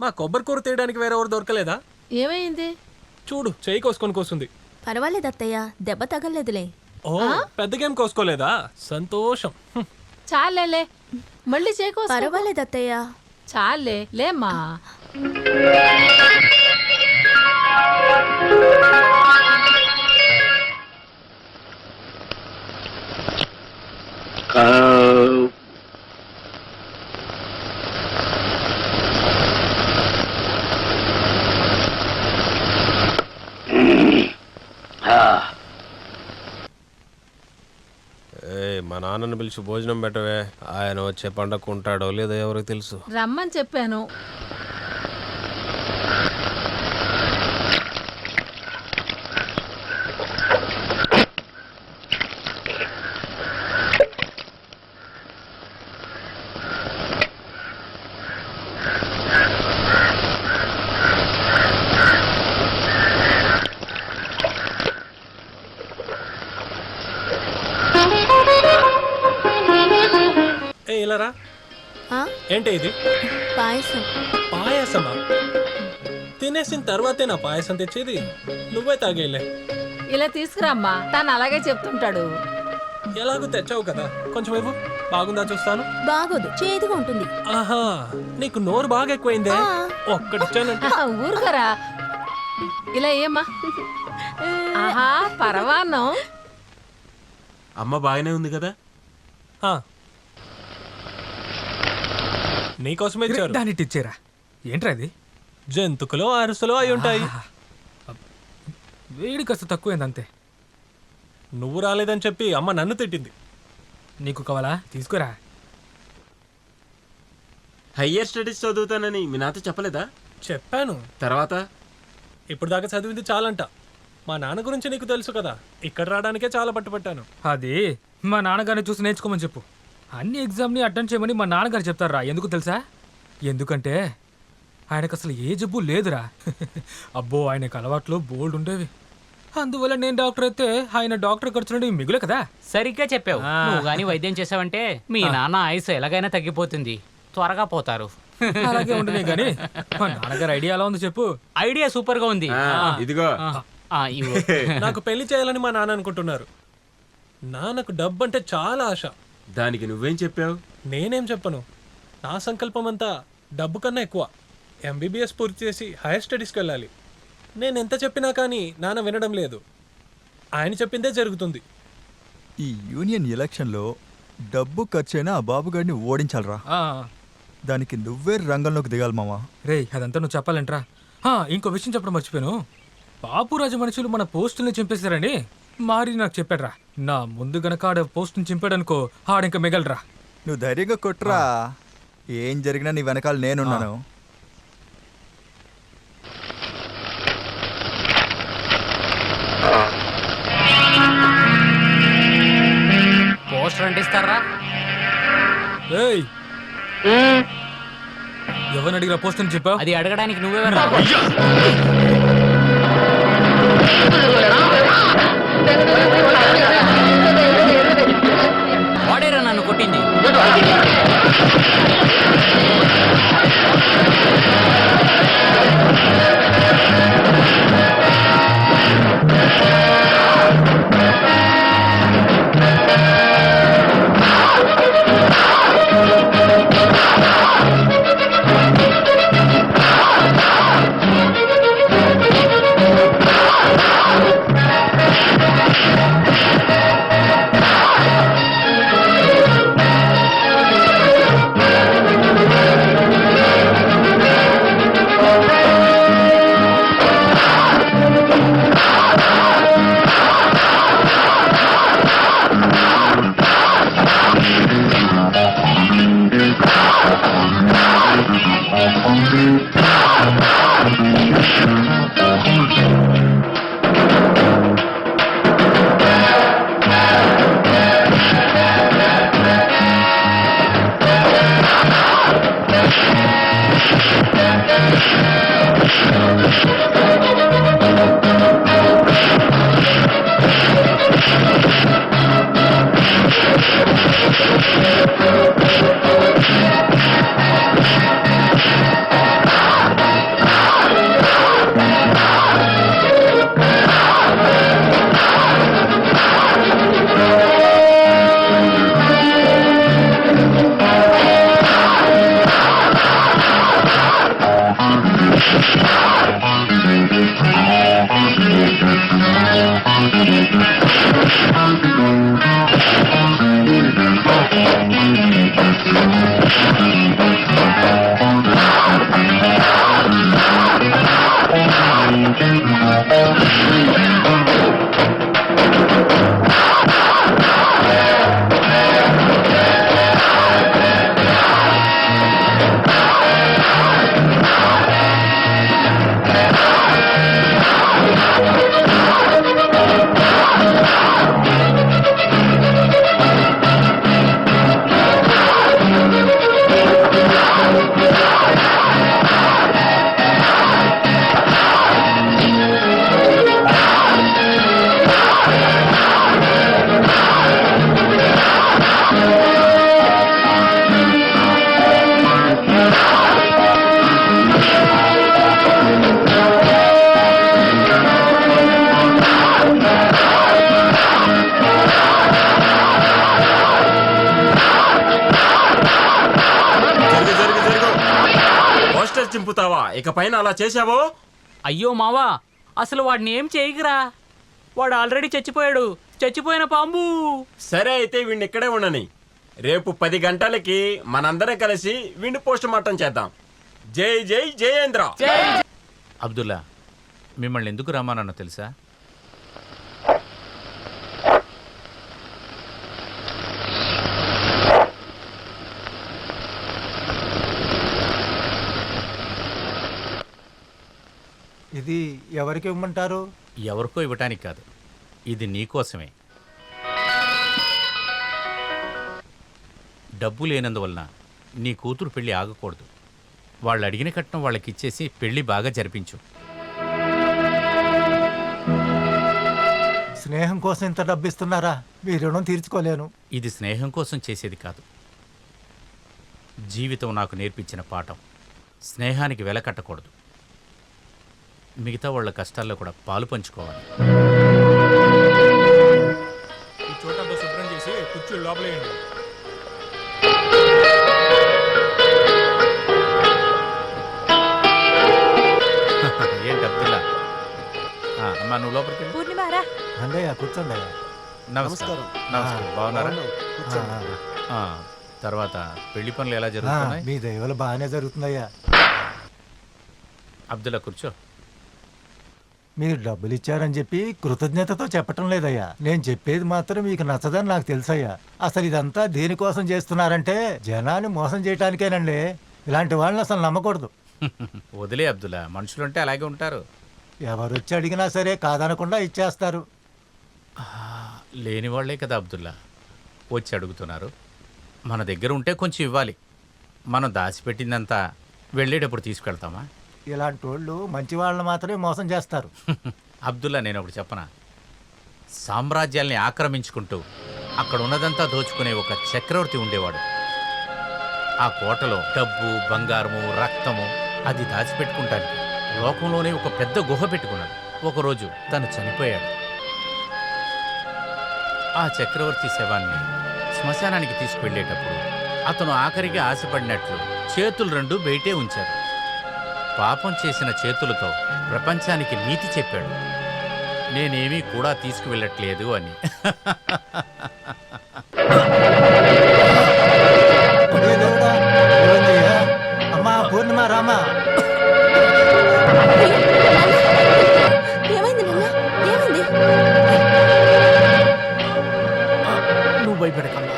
మా కొబ్బరి కూర తీయడానికి వేరెవరు దొరకలేదా? ఏమైంది? చూడు, చెయ్యి కోసుకొని కోస్తుంది. పర్వాలేదు అత్తయ్య, దెబ్బ తగలేదులే. ఓ, పెద్దగేం కోసుకోలేదా? సంతోషం. చాలే, మళ్ళీ చేయకో. పర్వాలేదు అత్తయ్య. చాలే లేమ్మా. మా నాన్నని పిలిచి భోజనం పెట్టవే. ఆయన వచ్చే పండగ ఉంటాడో లేదో ఎవరికి తెలుసు. రమ్మని చెప్పాను. ఇలారా. ఏంటి ఇది? పాయసం. పాయసమా? తినేసిన తర్వాతే నా పాయసం తెచ్చేది. నువ్వే తాగేలే. ఇలా తీసుకురామ్మా, తను అలాగే చెప్తుంటాడు. ఎలాగో తెచ్చావు కదా, కొంచెం ఇవ్వు. బాగుందా చూస్తాను. బాగోదు, చేదుగా ఉంటుంది. ఆహా, నీకు నోరు బాగా ఎక్కువైందే. ఒక్కడిచ్చానంటే. ఊరుకరా. ఇలా ఏమ్మా? ఆహా, పరవాన్నం. అమ్మ బాగానే ఉంది కదా? నీకోసమే ఇచ్చారు. దాన్ని ఇచ్చారా? ఏంట్రా అది? జంతుకులో అరుసలో అయి ఉంటాయి. వేడి కాస్త తక్కువైంది అంతే. నువ్వు రాలేదని చెప్పి అమ్మ నన్ను తిట్టింది. నీకు కావాలా? తీసుకురా. హయ్యర్ స్టడీస్ చదువుతానని మీ నాతో చెప్పలేదా? చెప్పాను. తర్వాత ఇప్పుడు దాకా చదివింది చాలంట. మా నాన్న గురించి నీకు తెలుసు కదా, ఇక్కడ రావడానికే చాలా పట్టుపట్టాను. అది మా నాన్నగారిని చూసి నేర్చుకోమని చెప్పు. అన్ని ఎగ్జామ్ని అటెండ్ చేయమని మా నాన్నగారు చెప్తారా. ఎందుకు తెలుసా? ఎందుకంటే ఆయనకు అసలు ఏ జబ్బు లేదురా. అబ్బో, ఆయనకు అలవాట్లు బోల్డ్ ఉండేవి. అందువల్ల నేను డాక్టర్ అయితే ఆయన డాక్టర్ ఖర్చు నుండి మిగులే కదా. సరిగ్గా చెప్పావు. నువ్వు గానీ వైద్యం చేసావంటే మీ నాన్న ఆయుసు ఎలాగైనా తగ్గిపోతుంది, త్వరగా పోతారు. అలాగే ఉండనే గానీ మా నాన్నగారు ఐడియా ఎలా ఉంది చెప్పు. ఐడియా సూపర్ గా ఉంది. ఇదిగో నాకు పెళ్లి చేయాలని మా నాన్న అనుకుంటున్నారు. నాన్నకు డబ్బు అంటే చాలా ఆశ. దానికి నువ్వేం చెప్పావు? నేనేం చెప్పను. నా సంకల్పం అంతా డబ్బు కన్నా ఎక్కువ. ఎంబీబీఎస్ పూర్తి చేసి హైయర్ స్టడీస్కి వెళ్ళాలి. నేను ఎంత చెప్పినా కానీ నాన్న వినడం లేదు. ఆయన చెప్పిందే జరుగుతుంది. ఈ యూనియన్ ఎలక్షన్లో డబ్బు ఖర్చైనా ఆ బాబుగాడిని ఓడించాలరా. దానికి నువ్వే రంగంలోకి దిగాలి మామా. రే, అదంతా నువ్వు చెప్పాలంట్రా. ఇంకో విషయం చెప్పడం మర్చిపోయాను. బాపురాజు మనుషులు మన పోస్టుల్ని చింపేశారని మారి నాకు చెప్పాడ్రా. నా ముందు గనక ఆడ పోస్టుని చింపాడనుకో, ఆడింక మిగలరా. నువ్వు ధైర్యంగా కొట్టురా. ఏం జరిగినా నీ వెనకాల నేనున్నాను. పోస్టర్ అంటిస్తారా? ఏయ్, ఎవరిని అడిగిన పోస్ట్ అని చెప్పా? అది అడగడానికి నువ్వే వాడేరా నన్ను కొట్టింది. చింపుతావా? ఇక పైన అలా చేశావో? అయ్యో మావా, అసలు వాడిని ఏం చేయకురా. వాడు ఆల్రెడీ చచ్చిపోయాడు. చచ్చిపోయిన పాంబు. సరే అయితే వీడిని ఇక్కడే ఉండని. రేపు 10 గంటలకి మనందరం కలిసి విండు పోస్ట్ మార్టం చేద్దాం. జై జై జయేంద్ర. అబ్దుల్లా, మిమ్మల్ని ఎందుకు రమ్మన్నానో తెలుసా? ఇది ఎవరికి ఇవ్వమంటారు? ఎవరికో ఇవ్వటానికి కాదు, ఇది నీకోసమే. డబ్బు లేనందువలన నీ కూతురు పెళ్లి ఆగకూడదు. వాళ్ళు అడిగిన కట్నం వాళ్ళకి ఇచ్చేసి పెళ్లి బాగా జరిపించు. స్నేహం కోసం ఇంత డబ్బు ఇస్తున్నారా? మీ రుణం తీర్చుకోలేను. ఇది స్నేహం కోసం చేసేది కాదు, జీవితం నాకు నేర్పించిన పాఠం. స్నేహానికి వెల కట్టకూడదు, మిగతా వాళ్ళ కష్టాల్లో కూడా పాలు పంచుకోవాలి. ఈ చోటంతా శుభ్రం చేసి కుర్చీలు లోపలేయండి. ఏంటి అబ్దుల్లా? అమ్మా, నువ్వు లోపలికి వెళ్ళు. పూర్ణిమారా అండయ్య కూర్చోండి అయ్యా. నమస్కారం. నమస్కారం. బాగున్నారా? ఆ, తర్వాత పెళ్లి పనులు ఎలా జరుగుతున్నాయి? మీ దయవల్ల బాగానే జరుగుతుందయ్యా. అబ్దుల్లా కూర్చో. మీరు డబ్బులు ఇచ్చారని చెప్పి కృతజ్ఞతతో చెప్పటం లేదయ్యా. నేను చెప్పేది మాత్రం మీకు నచ్చదని నాకు తెలుసయ్యా. అసలు ఇదంతా దేనికోసం చేస్తున్నారంటే జనాన్ని మోసం చేయటానికేనండి. ఇలాంటి వాళ్ళని అసలు నమ్మకూడదు. వదిలే అబ్దుల్లా, మనుషులుంటే అలాగే ఉంటారు. ఎవరు వచ్చి అడిగినా సరే కాదనకుండా ఇచ్చేస్తారు. లేని వాళ్లే కదా అబ్దుల్లా వచ్చి అడుగుతున్నారు. మన దగ్గర ఉంటే కొంచెం ఇవ్వాలి. మనం దాచిపెట్టిందంతా వెళ్ళేటప్పుడు తీసుకెళ్తామా? ఇలాంటి వాళ్ళు మంచి వాళ్ళని మాత్రమే మోసం చేస్తారు. అబ్దుల్లా, నేను ఒకటి చెప్పనా? సామ్రాజ్యాల్ని ఆక్రమించుకుంటూ అక్కడ ఉన్నదంతా దోచుకునే ఒక చక్రవర్తి ఉండేవాడు. ఆ కోటలో డబ్బు, బంగారము, రక్తము అది దాచిపెట్టుకుంటానికి లోకంలోనే ఒక పెద్ద గుహ పెట్టుకున్నాడు. ఒకరోజు తను చనిపోయాడు. ఆ చక్రవర్తి శవాన్ని శ్మశానానికి తీసుకువెళ్ళేటప్పుడు అతను ఆఖరికి ఆశపడినట్లు చేతులు 2 బయటే ఉంచాడు. పాపం చేసిన చేతులతో ప్రపంచానికి నీతి చెప్పాడు, నేనేమీ కూడా తీసుకువెళ్ళట్లేదు అని. అమ్మా పూర్ణిమ, రామా, ఏమైంది నాన్న? ఏమైంది? నువ్వు భయపడకమ్మా,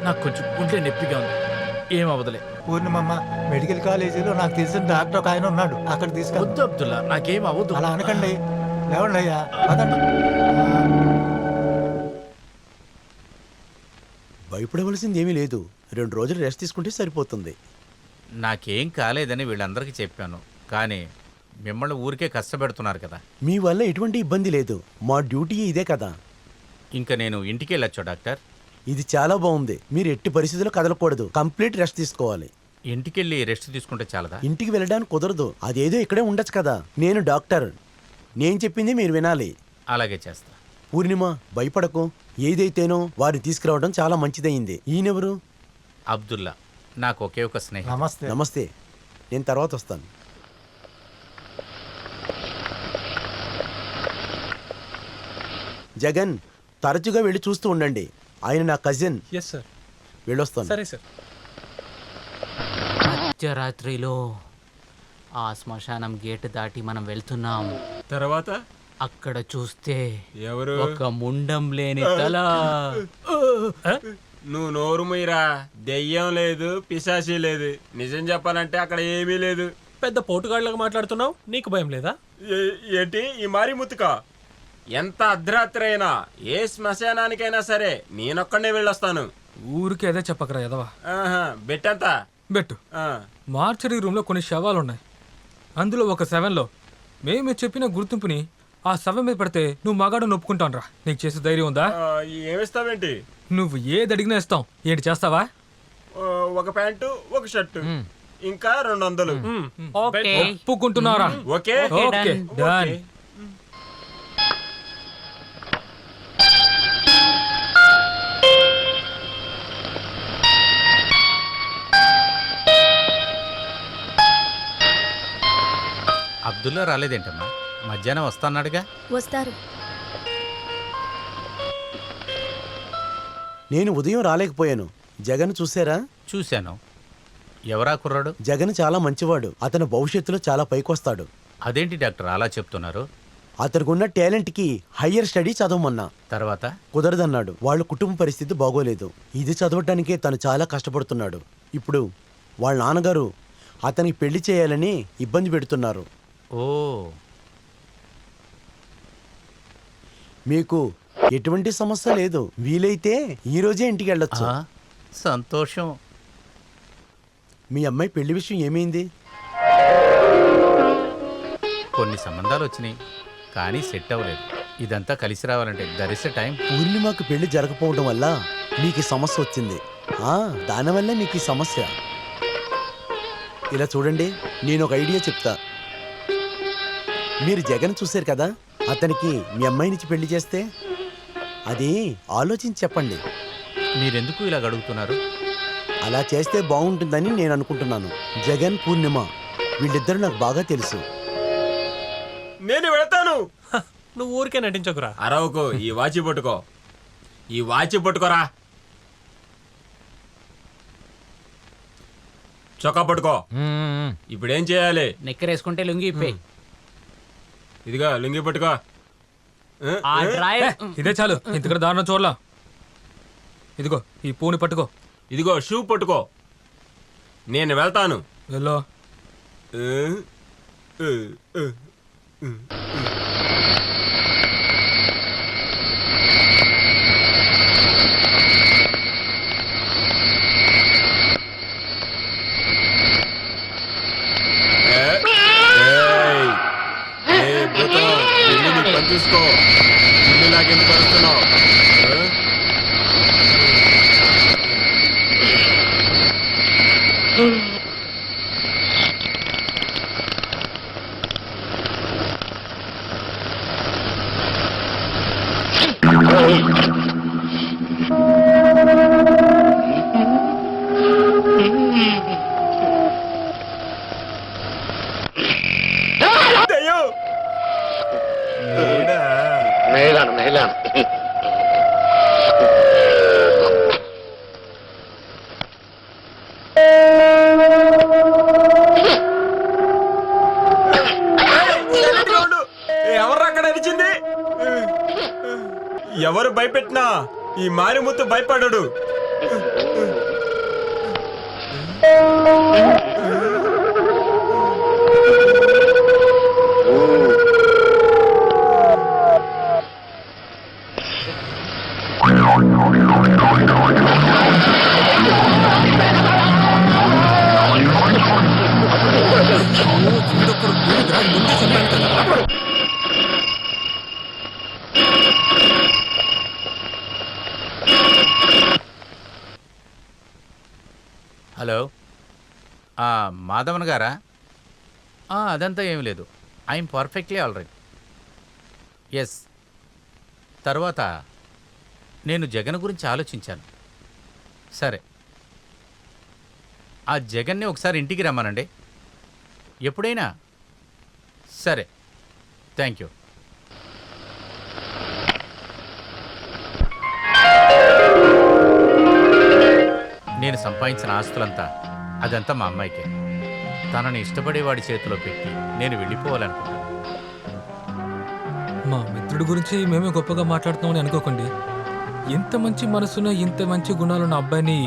నాకు కొంచెం గుండె నొప్పిగా ఉంది. ఏం అవదలే. పూర్ణిమమ్మ, మెడికల్ కాలేజీలో నాకు తెలిసిన డాక్టర్ ఒక ఆయన ఉన్నాడు, అక్కడ తీసుకెళ్తా. వద్దు అబ్దుల్లా, నాకేం అవ్వదు. అలా అనకండి. లేవండి అయ్యా, పదండి. భయపడవలసింది ఏమీ లేదు. 2 రోజులు రెస్ట్ తీసుకుంటే సరిపోతుంది. నాకేం కాలేదని వీళ్ళందరికీ చెప్పాను, కానీ మిమ్మల్ని ఊరికే కష్టపెడుతున్నారు కదా. మీ వల్ల ఎటువంటి ఇబ్బంది లేదు. మా డ్యూటీ ఇదే కదా. ఇంకా నేను ఇంటికి వెళ్ళొచ్చా డాక్టర్? ఇది చాలా బాగుంది. మీరు ఎట్టి పరిస్థితుల్లో కదలకూడదు. కంప్లీట్ రెస్ట్ తీసుకోవాలి. ఇంటికెళ్ళి రెస్ట్ తీసుకుంటే చాలదా? ఇంటికి వెళ్ళడానికి కుదరదు. అదేదో ఇక్కడే ఉండొచ్చు కదా. నేను డాక్టర్, నేను చెప్పింది మీరు వినాలి. అలాగే చేస్తా. పూర్ణిమ, భయపడకు. ఏదైతేనో వారిని తీసుకురావడం చాలా మంచిదయింది. ఈయనెవరు? అబ్దుల్లా, నాకు ఒకే ఒక స్నేహితుడు. నమస్తే. నమస్తే, నేను తర్వాత వస్తాను. జగన్, తరచుగా వెళ్ళి చూస్తూ ఉండండి. ఆయన నా కజిన్. Yes sir. వెళ్ళొస్తాను. సరే సార్. మధ్యరాత్రిలో ఆ శ్మశానం గేటు దాటి మనం వెళ్తున్నాం. తర్వాత అక్కడ చూస్తే ఎవరు? ఒక ముండం లేని తల. నువ్వు నోరు మీరా. దెయ్యం లేదు, పిశాచి లేదు. నిజం చెప్పాలంటే అక్కడ ఏమీ లేదు. పెద్ద పోటుగాళ్ళగా మాట్లాడుతున్నావు, నీకు భయం లేదా? ఏంటి ఈ మారి ముతుక? ఎంత అర్ధరాత్రి అయినా ఏ శ్మశానానికైనా సరే నేనొక్కడే వెళ్ళొస్తాను. ఊరికే అదే చెప్పకరా ఎదవా. బెట్టంతా బెట్టు. మార్చరీ రూమ్లో కొన్ని శవాలు ఉన్నాయి. అందులో ఒక శవంలో మేము చెప్పిన గుర్తింపుని ఆ శవం మీద పడితే నువ్వు మగాడు నొప్పుకుంటాను రా. నీకు చేసే ధైర్యం ఉందా? ఏమిస్తావేంటి? నువ్వు ఏది అడిగినా ఇస్తాం. ఏంటి చేస్తావా? ఒక ప్యాంటు, ఒక షర్టు, ఇంకా 200. ఒప్పుకుంటున్నారా? ఓకే. Okay, done. అబ్దుల్లా రాలేదేంటమ్మా? మధ్యాహ్నం వస్తాన్నాడుగా. వస్తారు. నేను ఉదయం రాలేకపోయాను. జగన్ చూసారా? చూశాను. ఎవరా కుర్రాడు? జగన్ చాలా మంచివాడు. అతను భవిష్యత్తులో చాలా పైకొస్తాడు. అదేంటి డాక్టర్ అలా చెప్తున్నారు? అతనికి ఉన్న టాలెంట్కి హయ్యర్ స్టడీ చదవమన్నా తర్వాత కుదరదన్నాడు. వాళ్ళ కుటుంబ పరిస్థితి బాగోలేదు. ఇది చదవటానికే తను చాలా కష్టపడుతున్నాడు. ఇప్పుడు వాళ్ళ నాన్నగారు అతనికి పెళ్లి చేయాలని ఇబ్బంది పెడుతున్నారు. ఓ, మీకు ఎటువంటి సమస్య లేదు. వీలైతే ఈ రోజే ఇంటికి వెళ్ళొచ్చు. సంతోషం. మీ అమ్మాయి పెళ్లి విషయం ఏమైంది? కొన్ని సంబంధాలు వచ్చినాయి కానీ సెట్ అవ్వలేదు. ఇదంతా కలిసి రావాలంటే దర్ ఇస్ ఎ టైం. పూర్ణిమకు పెళ్లి జరగకపోవడం వల్ల మీకు ఈ సమస్య వచ్చింది. దానివల్ల మీకు ఈ సమస్య. ఇలా చూడండి, నేను ఒక ఐడియా చెప్తా. మీరు జగన్ చూశారు కదా, అతనికి మీ అమ్మాయినిచ్చి పెళ్లి చేస్తే అది ఆలోచించి చెప్పండి. మీరెందుకు ఇలా అడుగుతున్నారు? అలా చేస్తే బాగుంటుందని నేను అనుకుంటున్నాను. జగన్, పూర్ణిమ వీళ్ళిద్దరూ నాకు బాగా తెలుసు. నేను వెళ్తాను. నువ్వు ఊరికే నటించకురా. అరవకు. ఈ వాచి పట్టుకో. ఈ వాచి పట్టుకోరా. చొక్కా పట్టుకో. ఇప్పుడేం చేయాలి? నెక్కరేసుకుంటే లుంగి ఇప్పే. ఇదిగో లుంగి పట్టుకో. ఇదే చాలు, ఇంతకడ దారుణం చూడలా. ఇదిగో ఈ పూని పట్టుకో. ఇదిగో షూ పట్టుకో. నేను వెళ్తాను. వెళ్ళు. చూసుకో. ఇల్లులాగెందుకు వస్తున్నావు? ఎవరు భయపెట్టినా ఈ మారిముత్తు భయపడడు. హలో, మాధవన్ గారా? అదంతా ఏమి లేదు. I'm perfectly all right. Yes. తర్వాత నేను జగన్ గురించి ఆలోచించాను. సరే, ఆ జగన్ని ఒకసారి ఇంటికి రమ్మనండి ఎప్పుడైనా. సరే, థ్యాంక్ యూ. నేను సంపాదించిన ఆస్తులంతా అదంతా మా అమ్మాయికే. తనని ఇష్టపడేవాడి చేతిలో పెట్టి నేను వెళ్ళిపోవాలనుకుంటున్నాను. మా మిత్రుడి గురించి మేమే గొప్పగా మాట్లాడుతున్నామని అనుకోకండి. ఇంత మంచి మనసున ఇంత మంచి గుణాలున్న అబ్బాయిని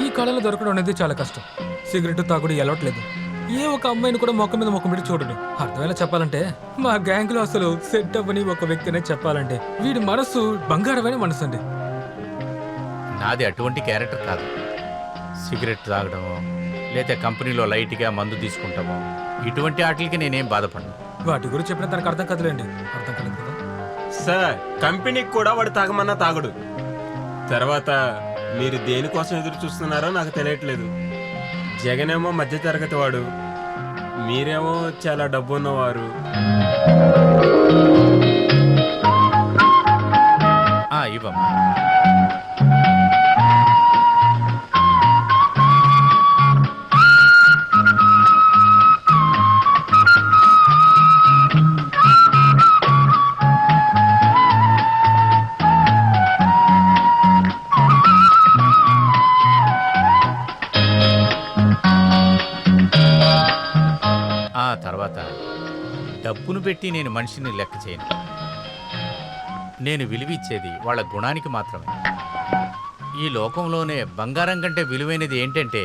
ఈ కాలంలో దొరకడం అనేది చాలా కష్టం. సిగరెట్ తాగుడు ఎలవట్లేదు. ఏ ఒక అమ్మాయిని కూడా మొక్క మీద మొక్క పెట్టి చూడడు. అర్థమైనా చెప్పాలంటే మా గ్యాంగ్లో అసలు సెట్ అవ్వని ఒక వ్యక్తినే చెప్పాలంటే వీడి మనసు బంగారమైన మనసు అండి. నాది అటువంటి క్యారెక్టర్ కాదు. సిగరెట్ తాగడమో లేదా కంపెనీలో లైట్గా మందు తీసుకుంటామో ఇటువంటి వాటికి నేనేం బాధపడను. వాటి గురించి చెప్పిన తనకు అర్థం కదలేండి. అర్థం కాలేదు కదా సార్. కంపెనీకి కూడా వాడు తాగమన్నా తాగడు. తర్వాత మీరు దేనికోసం ఎదురు చూస్తున్నారో నాకు తెలియట్లేదు. జగనేమో మధ్య తరగతి వాడు, మీరేమో చాలా డబ్బు ఉన్నవారు. ఇవ్వమ్మా. పెట్టి నేను మనిషిని లెక్క చేయను. నేను విలువిచ్చేది వాళ్ళ గుణానికి మాత్రమే. ఈ లోకంలోనే బంగారం కంటే విలువైనది ఏంటంటే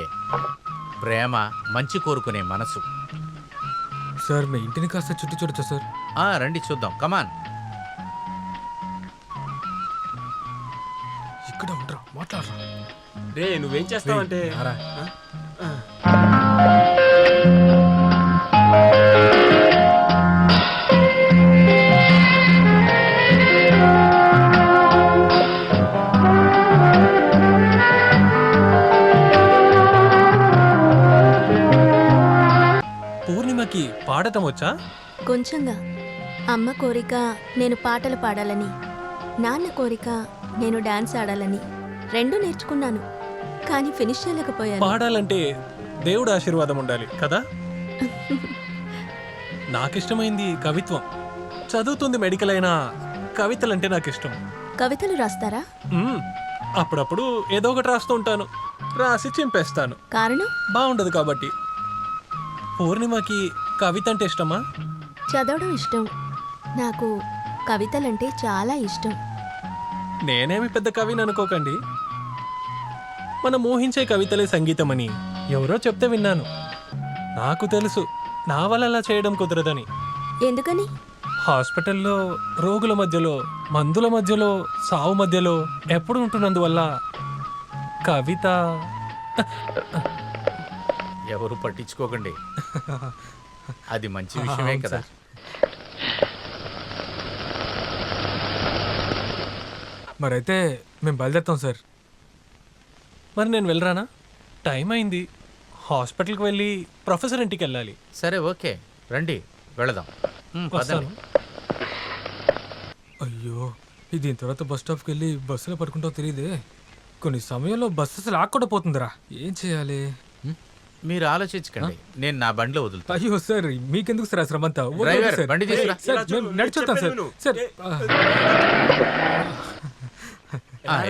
ప్రేమ, మంచి కోరుకునే మనసు. సార్ మీ ఇంటిని కాస్త చుట్టూ చూడొచ్చా సార్? రండి చూద్దాం, కమాన్. ఇక్కడ ఉండరా, మాట్లాడరా. రే నువ్వేం చేస్తావంటే పూర్ణిమకి పాడటం వచ్చా? కొంచెంగా. అమ్మ కోరిక నేను పాటలు పాడాలని, నాన్న కోరిక నేను డాన్స్ ఆడాలని రెండూ నేర్చుకున్నాను. కానీ ఫినిష్ చేయలేకపోయాను. పాడాలంటే దేవుడు ఆశీర్వాదం ఉండాలి కదా. నాకిష్టమైంది కవిత్వం. చదువుతుంది మెడికల్ అయినా కవితలంటే నాకు ఇష్టం. కవితలు రాస్తారా? అప్పుడప్పుడు ఏదో ఒకటి రాస్తూ ఉంటాను. రాసి చింపేస్తాను. కారణం? బాగుండదు కాబట్టి. పూర్ణిమకి కవిత అంటే ఇష్టమా? చదవడం ఇష్టం. నాకు కవితలంటే చాలా ఇష్టం. నేనేమి పెద్ద కవిని అనుకోకండి. మనం ఊహించే కవితలే సంగీతమని ఎవరో చెప్తే విన్నాను. నాకు తెలుసు నా వల్ల అలా చేయడం కుదరదని. ఎందుకని? హాస్పిటల్లో రోగుల మధ్యలో, మందుల మధ్యలో, సావు మధ్యలో ఎప్పుడు ఉంటున్నందువల్ల కవిత. ఎవరు పట్టించుకోకండి, అది మంచి విషయమే కదా. మరైతే మేము బయలుదేరుతాం సార్. మరి నేను వెళ్ళరానా? టైం అయింది. హాస్పిటల్కి వెళ్ళి ప్రొఫెసర్ ఇంటికి వెళ్ళాలి. సరే ఓకే, రండి వెళదాం. వస్తాను. అయ్యో, దీని తర్వాత బస్ స్టాప్కి వెళ్ళి బస్సులో పడుకుంటావు తెలియదే. కొన్ని సమయంలో బస్సు అసలు ఆకుండా పోతుందిరా. ఏం చేయాలి? మీరు ఆలోచించకండి, నేను నా బండిలో వదులుతాను. అయ్యో సార్, మీకెందుకు సార్ శ్రమంతా? డ్రైవర్, బండి తీసుకురా. నడిచొద్దాం సార్. సార్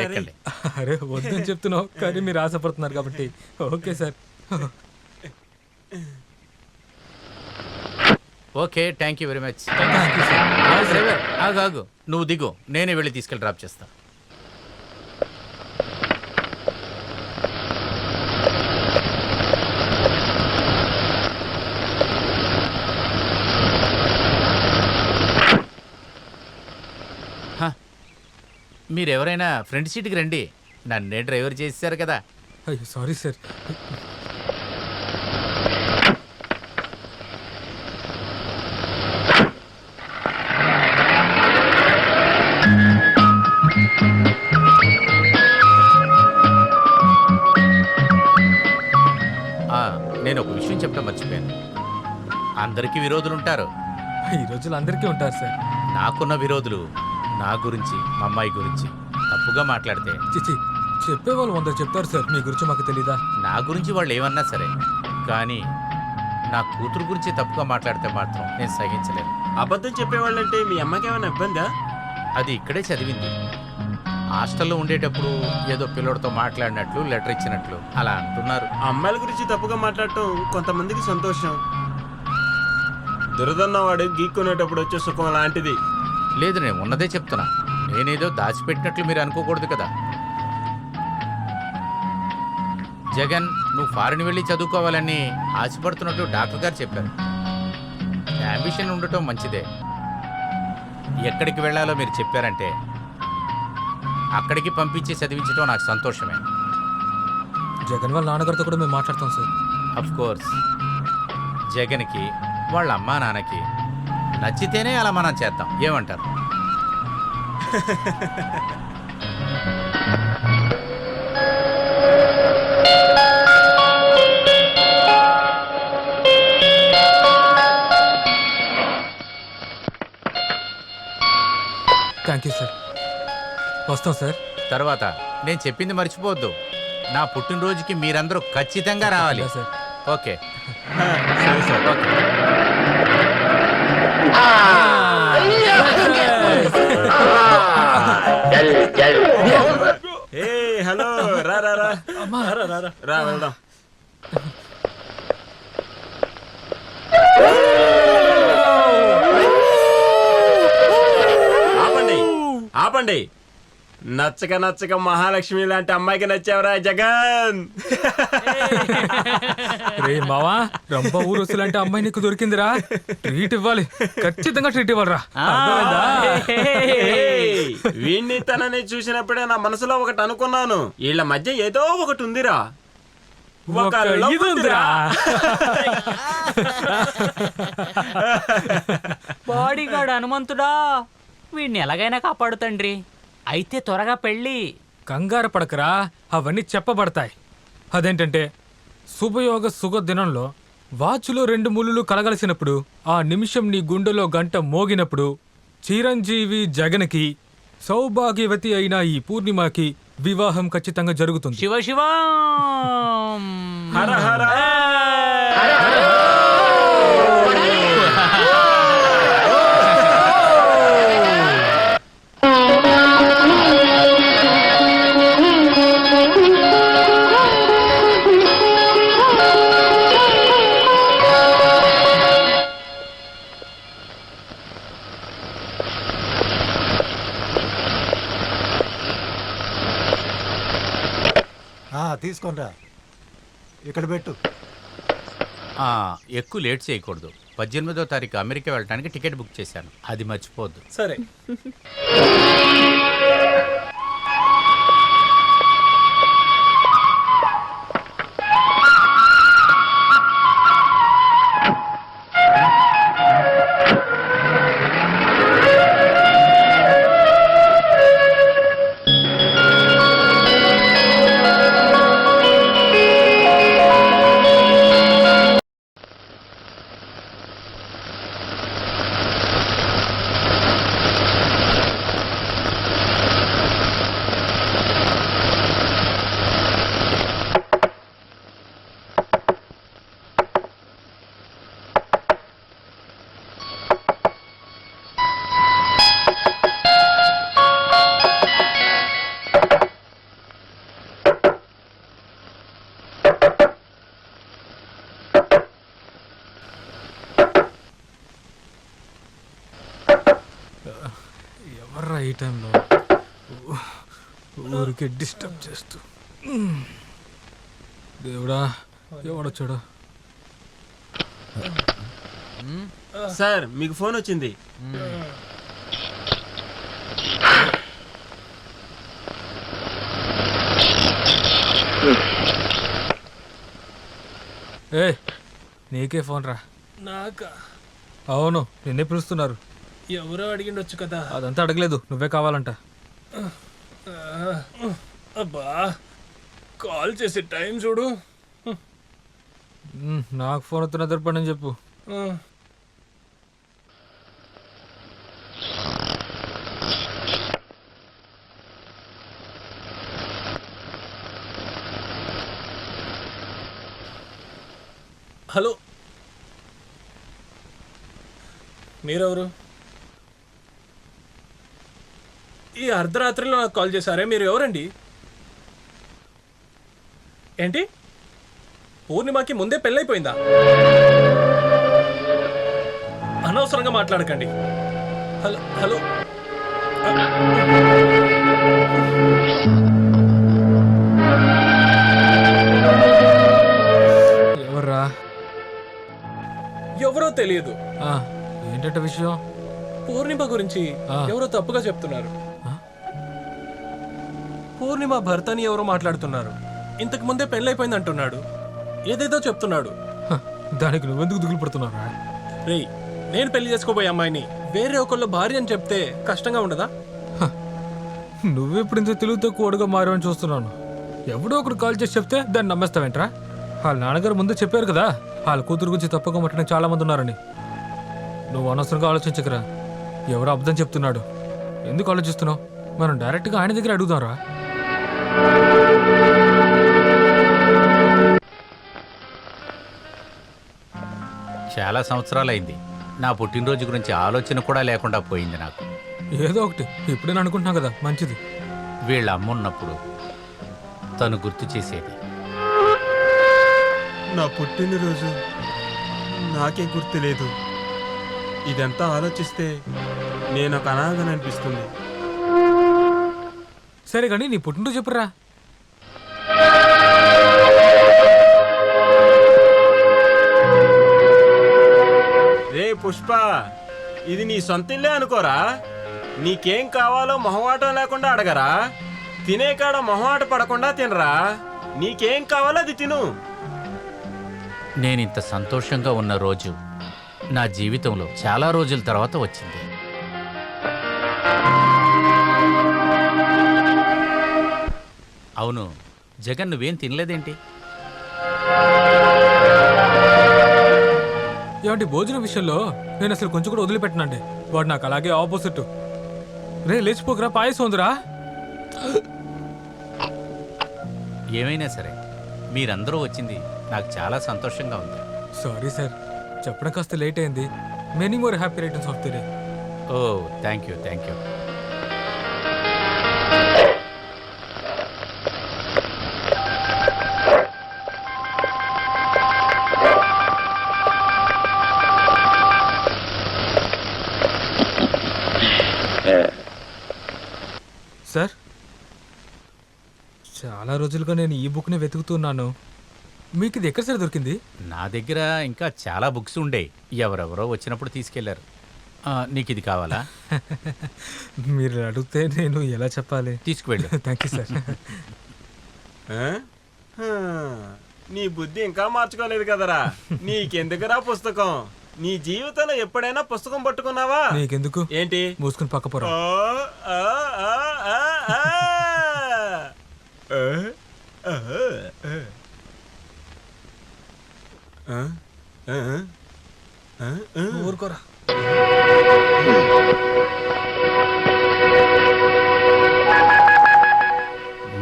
ఎక్కండి. అరే వద్దని చెప్తున్నావు, కానీ మీరు ఆశపడుతున్నారు కాబట్టి okay sir. Okay, thank you very much. Driver ఆగు, నువ్వు దిగు, నేనే వెళ్ళి తీసుకెళ్ళి డ్రాప్ చేస్తా. మీరెవరైనా ఫ్రంట్ సీట్కి రండి, నన్నే డ్రైవర్ చేశారు కదా. అయ్యో సారీ సార్. నేను ఒక విషయం చెప్పడం మర్చిపోయాను. అందరికీ విరోధులు ఉంటారు. ఈ రోజులు అందరికీ ఉంటారు సార్. నాకున్న విరోధులు నా గురించి, మా అమ్మాయి గురించి తప్పుగా మాట్లాడితే చిచి, చెప్పేవాళ్ళు 100 చెప్తారు సార్. మీ గురించి మాకు తెలీదా? నా గురించి వాళ్ళు ఏమన్నా సరే, కానీ నా కూతురు గురించి తప్పుగా మాట్లాడితే మాత్రం నేను సహించలేను. అబద్ధం చెప్పేవాళ్ళంటే మీ అమ్మకి ఏమైనా ఇబ్బందా? అది ఇక్కడే చదివింది. హాస్టల్లో ఉండేటప్పుడు ఏదో పిల్లడితో మాట్లాడినట్లు, లెటర్ ఇచ్చినట్లు అలా అంటున్నారు. అమ్మాయిల గురించి తప్పుగా మాట్లాడటం కొంతమందికి సంతోషం. దురదన్నవాడు గీక్కునేటప్పుడు వచ్చే సుఖం లాంటిది. లేదు, నేను ఉన్నదే చెప్తున్నా. నేనేదో దాచిపెట్టినట్లు మీరు అనుకోకూడదు కదా. జగన్, నువ్వు ఫారిన్ వెళ్ళి చదువుకోవాలని ఆశపడుతున్నట్టు డాక్టర్ గారు చెప్పారు. అంబిషన్ ఉండటం మంచిదే. ఎక్కడికి వెళ్ళాలో మీరు చెప్పారంటే అక్కడికి పంపించి చదివించడం నాకు సంతోషమే. జగన్ వాళ్ళ నాన్నగారితో కూడా మేము మాట్లాడతాం సార్. అఫ్ కోర్స్, జగన్కి వాళ్ళ అమ్మా నాన్నకి నచ్చితేనే అలా మనం చేద్దాం. ఏమంటారు? Thank you sir. వస్తాం సార్. తర్వాత నేను చెప్పింది మర్చిపోవద్దు. నా పుట్టినరోజుకి మీరందరూ ఖచ్చితంగా రావాలి. సార్. ఓకే. సరే సార్. హలో, రా రా రా రా వెళ్దాం. ఆపండి. నచ్చక నచ్చక మహాలక్ష్మి లాంటి అమ్మాయికి నచ్చావురా జగన్. రే మావా, రంప ఊరు లాంటి అమ్మాయి నీకు దొరికిందిరా. ట్రీట్ ఇవ్వాలి, ఖచ్చితంగా ట్రీట్ ఇవ్వాలరా. వీణ్ణి తనని చూసినప్పుడే నా మనసులో ఒకటి అనుకున్నాను, వీళ్ళ మధ్య ఏదో ఒకటి ఉందిరా. ఒక love ఉందిరా. బాడీగార్డ్ హనుమంతుడా, వీడిని ఎలాగైనా కాపాడు తండ్రి. అయితే త్వరగా పెళ్ళి. కంగారు పడకరా, అవన్నీ చెప్పబడతాయి. అదేంటంటే శుభయోగ సుగ దినంలో వాచులో 2 ముళ్ళు కలగలిసినప్పుడు, ఆ నిమిషం నీ గుండెలో గంట మోగినప్పుడు చిరంజీవి జగన్కి సౌభాగ్యవతి అయిన ఈ పూర్ణిమకి వివాహం ఖచ్చితంగా జరుగుతుంది. శివ శివ. హర హర. తీసుకొనిరా, ఇక్కడ పెట్టు. ఎక్కువ లేట్ చేయకూడదు. 18వ తారీఖు అమెరికా వెళ్ళడానికి టికెట్ బుక్ చేశాను, అది మర్చిపోద్దు. సరే. ఎవర్రా ఈ టైంలో ఊరికి డిస్టర్బ్ చేస్తూ? దేవుడా, ఎవడొచ్చాడు? సార్, మీకు ఫోన్ వచ్చింది. ఏ, నీకే ఫోన్ రా. నాకా? అవును, నిన్నే పిలుస్తున్నారు. ఎవరో అడిగిండొచ్చు కదా. అదంతా అడగలేదు, నువ్వే కావాలంట. అబ్బా, కాల్ చేసే టైం చూడు. నాకు ఫోన్ వస్తున్న దొరపడని చెప్పు. హలో, మీరెవరు? ఈ అర్ధరాత్రిలో నాకు కాల్ చేశారే, మీరు ఎవరండి? ఏంటి, పూర్ణిమకి ముందే పెళ్ళైపోయిందా? అనవసరంగా మాట్లాడకండి. Hello hello. ఎవర్రా? ఎవరో తెలియదు. ఏంటంటే విషయం? పూర్ణిమ గురించి ఎవరో తప్పుగా చెప్తున్నారు. పూర్ణిమ భర్తని ఎవరో మాట్లాడుతున్నారు. ఇంతకు ముందే పెళ్ళైపోయింది అంటున్నాడు. ఏదేదో చెప్తున్నాడు. దానికి నువ్వెందుకు దిగులు పడుతున్నారా? రేయ్, నేను పెళ్లి చేసుకోబోయే అమ్మాయిని వేరే ఒకళ్ళ భార్య అని చెప్తే కష్టంగా ఉండదా? నువ్వెప్పుడు ఇంత తెలుగు తక్కువగా మారని చూస్తున్నాను. ఎవడో ఒకడు కాల్ చేసి చెప్తే దాన్ని నమ్మేస్తావేంట్రా? వాళ్ళ నాన్నగారు ముందే చెప్పారు కదా, వాళ్ళ కూతురు గురించి తప్పుగా మట్టడం చాలా మంది ఉన్నారని. నువ్వు అనవసరంగా ఆలోచించకరా. ఎవరో అబద్ధం చెప్తున్నాడు. ఎందుకు ఆలోచిస్తున్నావు? మనం డైరెక్ట్గా ఆయన దగ్గర అడుగుదాంరా. చాలా సంవత్సరాలైంది. నా పుట్టినరోజు గురించి ఆలోచన కూడా లేకుండా పోయింది నాకు. ఏదో ఒకటి ఇప్పుడు నేను అనుకుంటున్నాను కదా, మంచిది. వీళ్ళ అమ్మున్నప్పుడు తను గుర్తు చేసేది. నా పుట్టినరోజు నాకే గుర్తులేదు. ఇదంతా ఆలోచిస్తే నేను ఒక అనాథని అనిపిస్తుంది. సరే కానీ నీ పుట్టినరోజు చెప్పురా. రే పుష్ప, ఇది నీ సొంత ఇల్లే అనుకోరా. నీకేం కావాలో మొహమాటం లేకుండా అడగరా. తినే కాడ మొహమాట పడకుండా తినరా. నీకేం కావాలో అది తిను. నేనింత సంతోషంగా ఉన్న రోజు నా జీవితంలో చాలా రోజుల తర్వాత వచ్చింది. అవును జగన్, నువ్వేం తినలేదేంటి? ఏమంటే భోజనం విషయంలో నేను అసలు కొంచెం కూడా వదిలిపెట్టనండి. వాడు నాకు అలాగే ఆపోజిట్. రే లేచిపోకరా, పాయసం ఉందిరా. ఏమైనా సరే మీరందరూ వచ్చింది నాకు చాలా సంతోషంగా ఉంది. సారీ సార్, చెప్పడం కాస్త లేట్ అయింది. Many more happy returns of the day. Oh thank you, thank you. Sir, చాలా రోజులుగా నేను ఈ బుక్ని వెతుకుతున్నాను. మీకు ఇది ఎక్కడ సార్ దొరికింది? నా దగ్గర ఇంకా చాలా బుక్స్ ఉండే, ఎవరెవరో వచ్చినప్పుడు తీసుకెళ్లారు. నీకు ఇది కావాలా? మీరు అడిగితే నేను ఎలా చెప్పాలి? తీసుకువెళ్ళు. Thank you sir. నీ బుద్ధి ఇంకా మార్చుకోలేదు కదరా. నీకెందుకురా పుస్తకం? నీ జీవితంలో ఎప్పుడైనా పుస్తకం పట్టుకున్నావా? నీకెందుకు? ఏంటి? మూసుకుని పక్క పోరా. ఊరుకోరా.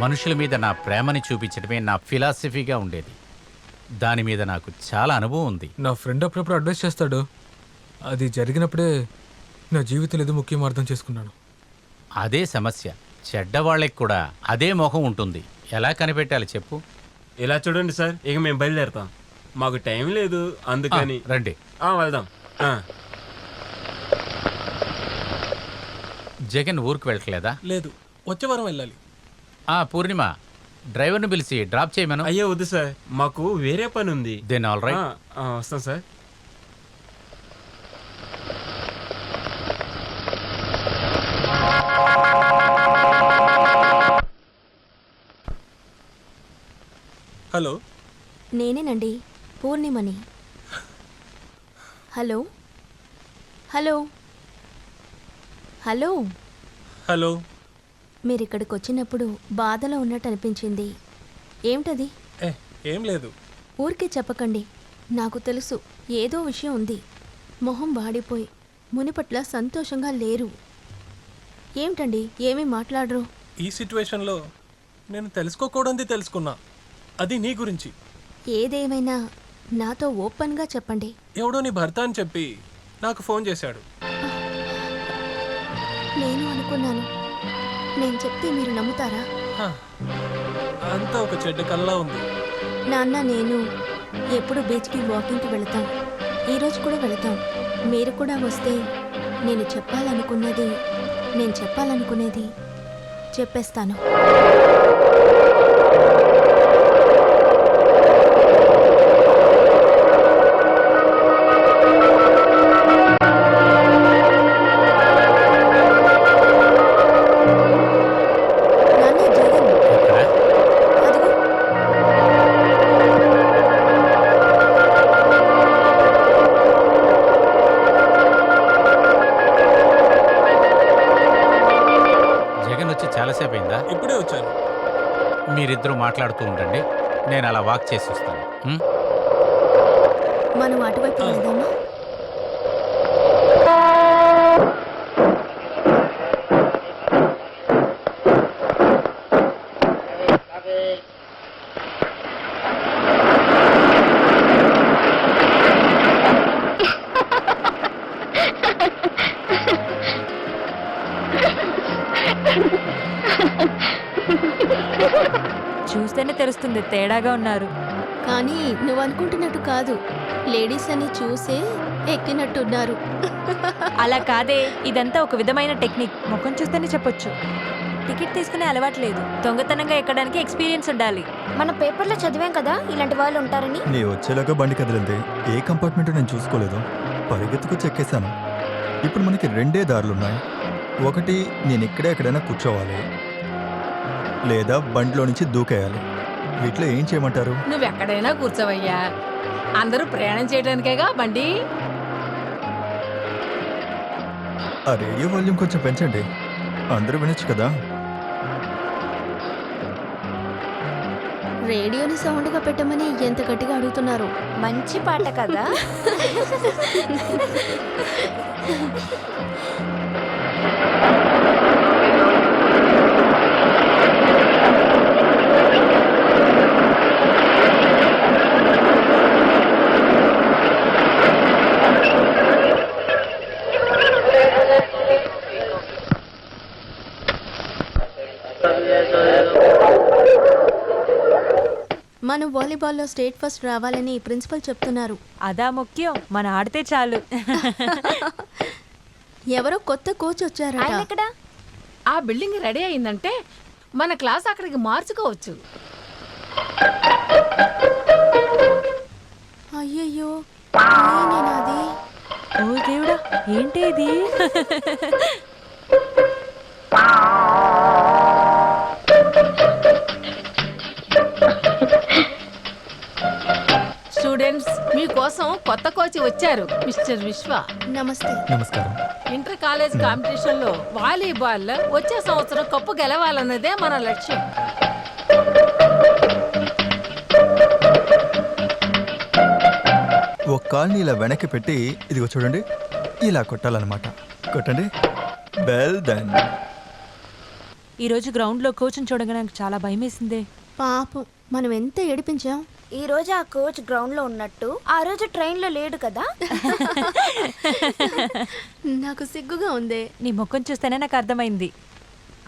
మనుషుల మీద నా ప్రేమని చూపించడమే నా ఫిలాసఫీగా ఉండేది. దాని మీద నాకు చాలా అనుభవం ఉంది. నా ఫ్రెండ్ అప్పుడప్పుడు అడ్వైస్ చేస్తాడు. అది జరిగినప్పుడే నా జీవితం ఏదో ముఖ్యం అర్థం చేసుకున్నాను. అదే సమస్య, చెడ్డవాళ్ళకి కూడా అదే మొహం ఉంటుంది. ఎలా కనిపెట్టాలి చెప్పు? ఇలా చూడండి సార్, ఇక మేము బయలుదేరుతాం. మాకు టైం లేదు, అందుకని. రండి వెళ్దాం. జగన్ ఊరికి వెళ్ళట్లేదా? లేదు, వచ్చే వారం వెళ్ళాలి. పూర్ణిమ, డ్రైవర్ని పిలిచి డ్రాప్ చేయమను. అయ్యో వద్దు సార్, మాకు వేరే పని ఉంది. Then all right. వస్తాం సార్. హలో, నేనేనండి, పూర్ణిమని. Hello hello hello. హలో. మీరు ఇక్కడికి వచ్చినప్పుడు బాధలో ఉన్నట్టు అనిపించింది. ఏమిటది? ఏం లేదు. ఊరికే చెప్పకండి, నాకు తెలుసు ఏదో విషయం ఉంది. మొహం వాడిపోయి మునిపట్ల సంతోషంగా లేరు. ఏమిటండి, ఏమీ మాట్లాడరు? ఈ సిచ్యువేషన్లో నేను తెలుసుకోకూడదు తెలుసుకున్నా. అది నీ గురించి. ఏదేమైనా నాతో ఓపెన్గా చెప్పండి. ఎవడో నీ భర్త అని చెప్పి నాకు ఫోన్ చేశాడు. నేను అనుకున్నాను, నేను చెప్తే మీరు నమ్ముతారా? అంతా ఒక చెడ్డ కల్లా ఉంది. నాన్న, నేను ఎప్పుడు బీచ్కి వాకింగ్కి వెళతాం. ఈరోజు కూడా వెళతాం. మీరు కూడా వస్తే నేను చెప్పాలనుకునేది చెప్పేస్తాను. చాలాసేపు అయిందా? ఇప్పుడే వచ్చాను. మీరిద్దరూ మాట్లాడుతూ ఉండండి, నేను అలా వాక్ చేసి వస్తాను. మనం అటువైపు వెళ్దామా? చూస్తేనే తెలుస్తుంది తేడాగా ఉన్నారు. కానీ నువ్వు అనుకుంటున్నట్టు కాదు, లేడీస్ అని చూసే ఎక్కినట్టున్నారు. అలా కాదే, ఇదంతా ఒక విధమైన టెక్నిక్. ముఖం చూస్తేనే చెప్పొచ్చు. టికెట్ తీసుకునే అలవాటు లేదు. దొంగతనంగా ఎక్కడానికి ఎక్స్పీరియన్స్ ఉండాలి. మన పేపర్లో చదివాం కదా ఇలాంటి వాళ్ళు ఉంటారని. నీ వచ్చేలాగా బండి కదిలింది. ఏ కంపార్ట్మెంట్ నేను చూసుకోలేదు. పరిగెత్తుకు చెక్కేశాను. ఇప్పుడు మనకి 2 దారులున్నాయి. ఒకటి నేను ఇక్కడే ఎక్కడైనా కూర్చోవాలి, లేదా బండిలో నుంచి దూకేయాలి. వీటిలో ఏం చేయమంటారు? నువ్వెక్కడైనా కూర్చోవయ్యా, అందరూ ప్రయాణం చేయడానికేగా బండి. ఆ రేడియో వాల్యూమ్ కొంచెం పెంచండి, అందరూ వినొచ్చు కదా. రేడియోని సౌండ్గా పెట్టమని ఎంత గట్టిగా అడుగుతున్నారు. మంచి పాట కదా. మనం వాలీబాల్లో స్టేట్ ఫస్ట్ రావాలని ప్రిన్సిపల్ చెప్తున్నారు. అదా ముఖ్యం, మన ఆడితే చాలు. ఎవరో కొత్త కోచ్ వచ్చారట. ఆయన ఎక్కడ? ఆ బిల్డింగ్ రెడీ అయిందంటే మన క్లాస్ అక్కడికి మార్చుకోవచ్చు. అయ్యయ్యో, నేనాది. ఓ దేవుడా, ఏంటి ఇది? స్టూడెంట్స్, మీకోసం కొత్త కోచ్ వచ్చారు, మిస్టర్ విశ్వ. నమస్తే. నమస్కారం. ఇంటర్ కాలేజ్ కాంపిటీషన్ లో వాలీబాల్ వచ్చే సంవత్సరం కప్పు గెలవాలన్నదే మన లక్ష్యం. ఒక కాల్ని ఇలా వెనక్కి పెట్టి ఇదిగో చూడండి, ఇలా కొట్టాలన్నమాట. కొట్టండి. Well done. ఈరోజు గ్రౌండ్లో కోచ్ని చూడగా నాకు చాలా భయం వేసిందే. పాపం, మనం ఎంత ఏడిపించాం. ఈ రోజు ఆ కోచ్ గ్రౌండ్ లో ఉన్నట్టు ఆ రోజు ట్రైన్ లో లేడు కదా. నాకు సిగ్గుగా ఉంది. నీ ముఖం చూస్తేనే నాకు అర్థమైంది.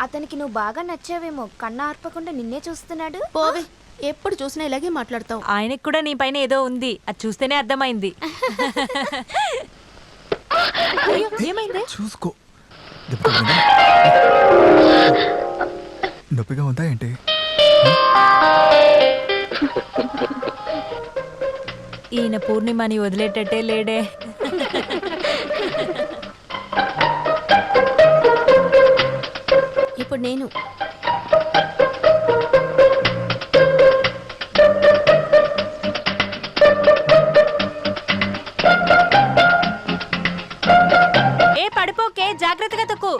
అతనికి నువ్వు బాగా నచ్చావేమో, కన్నా ఆర్పకుండా నిన్నే చూస్తున్నాడు. పోవే, ఎప్పుడు చూసినా ఇలాగే మాట్లాడతావు. ఆయనకు కూడా నీ పైన ఏదో ఉంది, అది చూస్తేనే అర్థమైంది. అయ్యో, ఏమైంది? చూసుకో. నొప్పిగా ఉందా ఏంటి? ఈయన పూర్ణిమని వదిలేటట్టే లేడే. ఇప్పుడు నేను పడిపోకే, జాగ్రత్తగా తొక్కు.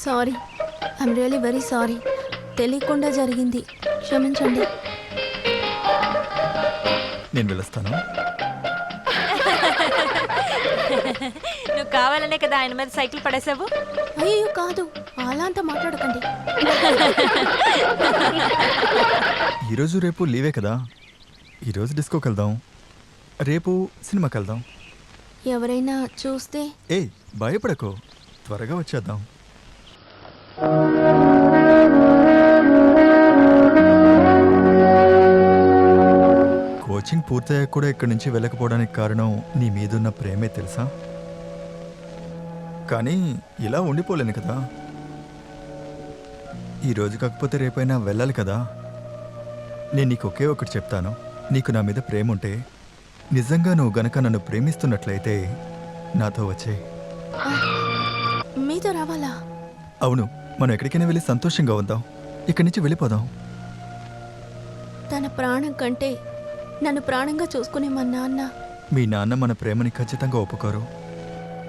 Sorry, I'm really very sorry. తెలియకుండా జరిగింది, క్షమించండి. నేను పిలుస్తాను. నువ్వు కావాలనే కదా ఆయన మీద సైకిల్ పడేసావు. అయ్యో కాదు, అలా అంతా మాట్లాడకండి. ఈరోజు రేపు లీవే కదా. ఈరోజు డిస్కోకి వెళ్దాం, రేపు సినిమాకి వెళ్దాం. ఎవరైనా చూస్తే? ఏయ్, భయపడకు, త్వరగా వచ్చేద్దాం. కోచింగ్ పూర్తయ్యాక కూడా ఇక్కడి నుంచి వెళ్ళకపోవడానికి కారణం నీ మీదున్న ప్రేమే తెలుసా? కానీ ఇలా ఉండిపోలేను కదా. ఈరోజు కాకపోతే రేపైనా వెళ్ళాలి కదా. నేను నీకు ఒకే ఒకటి చెప్తాను, నీకు నా మీద ప్రేమ ఉంటే, నిజంగా నువ్వు గనక నన్ను ప్రేమిస్తున్నట్లయితే నాతో వచ్చే. మీతో రావాలా? అవును, మనం ఎక్కడికైనా వెళ్ళి సంతోషంగా ఉందాం. ఇక్కడి నుంచి వెళ్ళిపోదాం. తన ప్రాణం కంటే నన్ను ప్రాణంగా చూసుకునే మా నాన్న. మీ నాన్న మన ప్రేమని ఖచ్చితంగా ఒప్పుకోరు.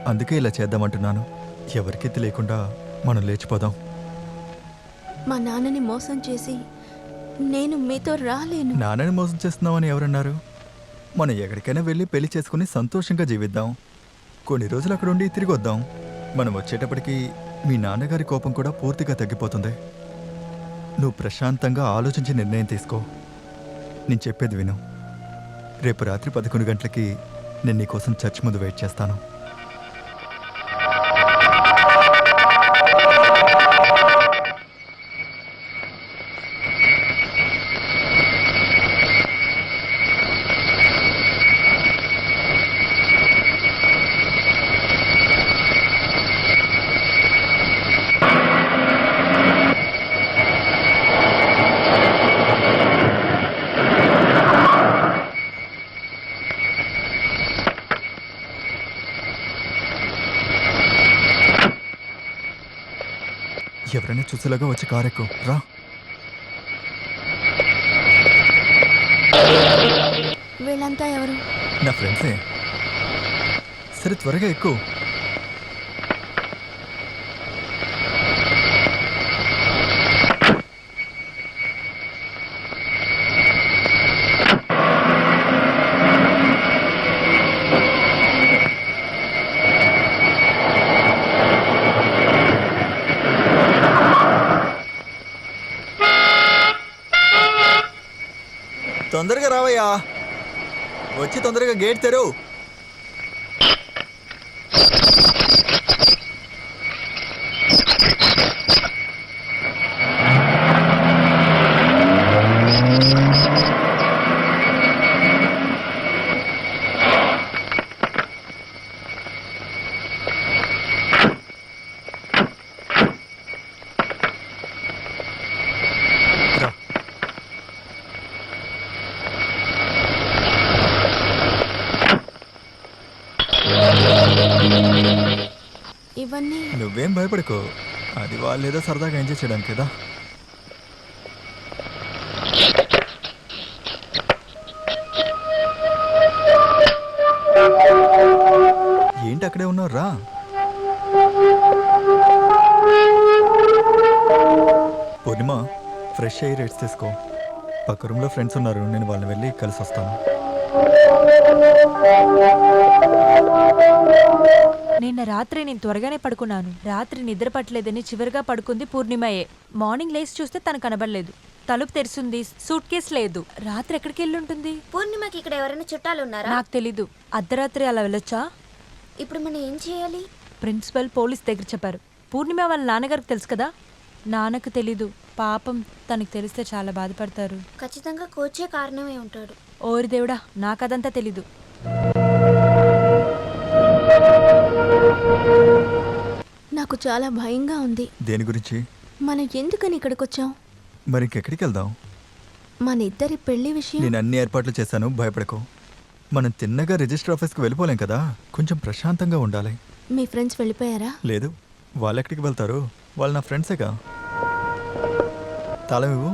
అందుకే ఇలా చేద్దామంటున్నాను. ఎవరికీ తెలియకుండా మనం లేచిపోదాం. మా నాన్నని మోసం చేసి నేను మీతో రాలేను. నాన్నని మోసం చేస్తున్నామని ఎవరన్నారు? మనం ఎక్కడికైనా వెళ్ళి పెళ్లి చేసుకుని సంతోషంగా జీవిద్దాం. కొన్ని రోజులు అక్కడ ఉండి తిరిగి వద్దాం. మనం వచ్చేటప్పటికి మీ నాన్నగారి కోపం కూడా పూర్తిగా తగ్గిపోతుంది. నువ్వు ప్రశాంతంగా ఆలోచించి నిర్ణయం తీసుకో. నేను చెప్పేది విను. రేపు రాత్రి 11 గంటలకి నేను నీకోసం చర్చ్ ముందు వెయిట్ చేస్తాను. ఎవరైనా చూసేలాగా వచ్చి కారెక్కు రా. వీళ్ళంతా ఎవరు? నా ఫ్రెండ్సే. సరే త్వరగా ఎక్కువ. తొందరగా రావయ్యా, వచ్చి తొందరగా గేట్ తెరువు. ఇవన్నీ నువ్వేం భయపడకు, అది వాళ్ళు ఏదో సరదాగా ఎంజాయ్ చేయడానికి కదా. ఏంటి అక్కడే ఉన్నావు, రా. పూర్ణిమ, ఫ్రెష్ అయ్యి రెస్ట్ తీసుకో. పక్క రూమ్లో ఫ్రెండ్స్ ఉన్నారు, నేను వాళ్ళని వెళ్ళి కలిసి వస్తాను. నిన్న రాత్రి నేను త్వరగానే పడుకున్నాను. రాత్రి నిద్ర పట్టలేదని చివరిగా పడుకుంది పూర్ణిమయే. మార్నింగ్ లేచి చూస్తే తను కనబడలేదు. తలుపు తెరిచింది, సూట్ కేసు లేదు. రాత్రి ఎక్కడికి వెళ్ళి ఉంటుంది? పూర్ణిమకి ఇక్కడ ఎవరైనా చుట్టాలు ఉన్నారా? నాకు తెలీదు. అర్ధరాత్రి అలా వెళ్ళొచ్చా? ఇప్పుడు మనం ఏం చేయాలి? ప్రిన్సిపల్ పోలీస్ దగ్గర చెప్పారు. పూర్ణిమ వాళ్ళ నాన్నగారికి తెలుసు కదా. నాన్నకు తెలీదు. పాపం, తనకు తెలిస్తే చాలా బాధపడతారు. ఖచ్చితంగా కోచే కారణమే ఉంటాడు. ఓరి దేవుడా, నాకదంతా తెలీదు. నాకు చాలా భయంగా ఉంది. దేని గురించి? మనం ఎందుకని ఇక్కడికి వచ్చాం? మరి ఇంకెక్కడికి వెళ్దాం? మన ఇద్దరి పెళ్లి విషయం. నేను అన్ని ఏర్పాట్లు చేశాను, భయపడకు. మనం తిన్నగా రిజిస్టర్ ఆఫీస్కి వెళ్ళిపోలేం కదా, కొంచెం ప్రశాంతంగా ఉండాలి. మీ ఫ్రెండ్స్ వెళ్ళిపోయారా? లేదు, వాళ్ళు ఎక్కడికి వెళ్తారు? వాళ్ళు నా ఫ్రెండ్సేగా. తాళం ఇవ్వు.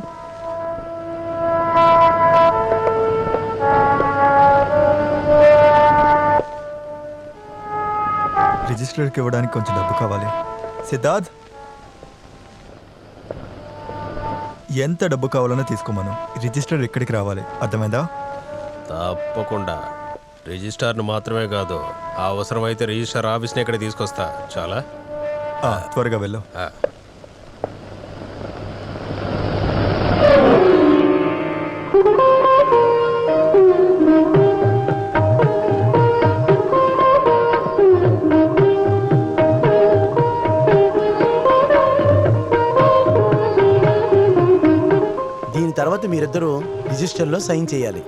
రిజిస్టర్కి ఇవ్వడానికి కొంచెం డబ్బు కావాలి. సిద్ధార్థ్, ఎంత డబ్బు కావాలనో తీసుకోమను. రిజిస్టర్ ఇక్కడికి రావాలి, అర్థమైందా? తప్పకుండా. రిజిస్టార్ను మాత్రమే కాదు, అవసరమైతే రిజిస్టార్ ఆఫీస్ని ఇక్కడ తీసుకొస్తా. చాలా త్వరగా వెళ్ళు. దీని తర్వాత మీరిద్దరూ రిజిస్టర్లో సైన్ చేయాలి.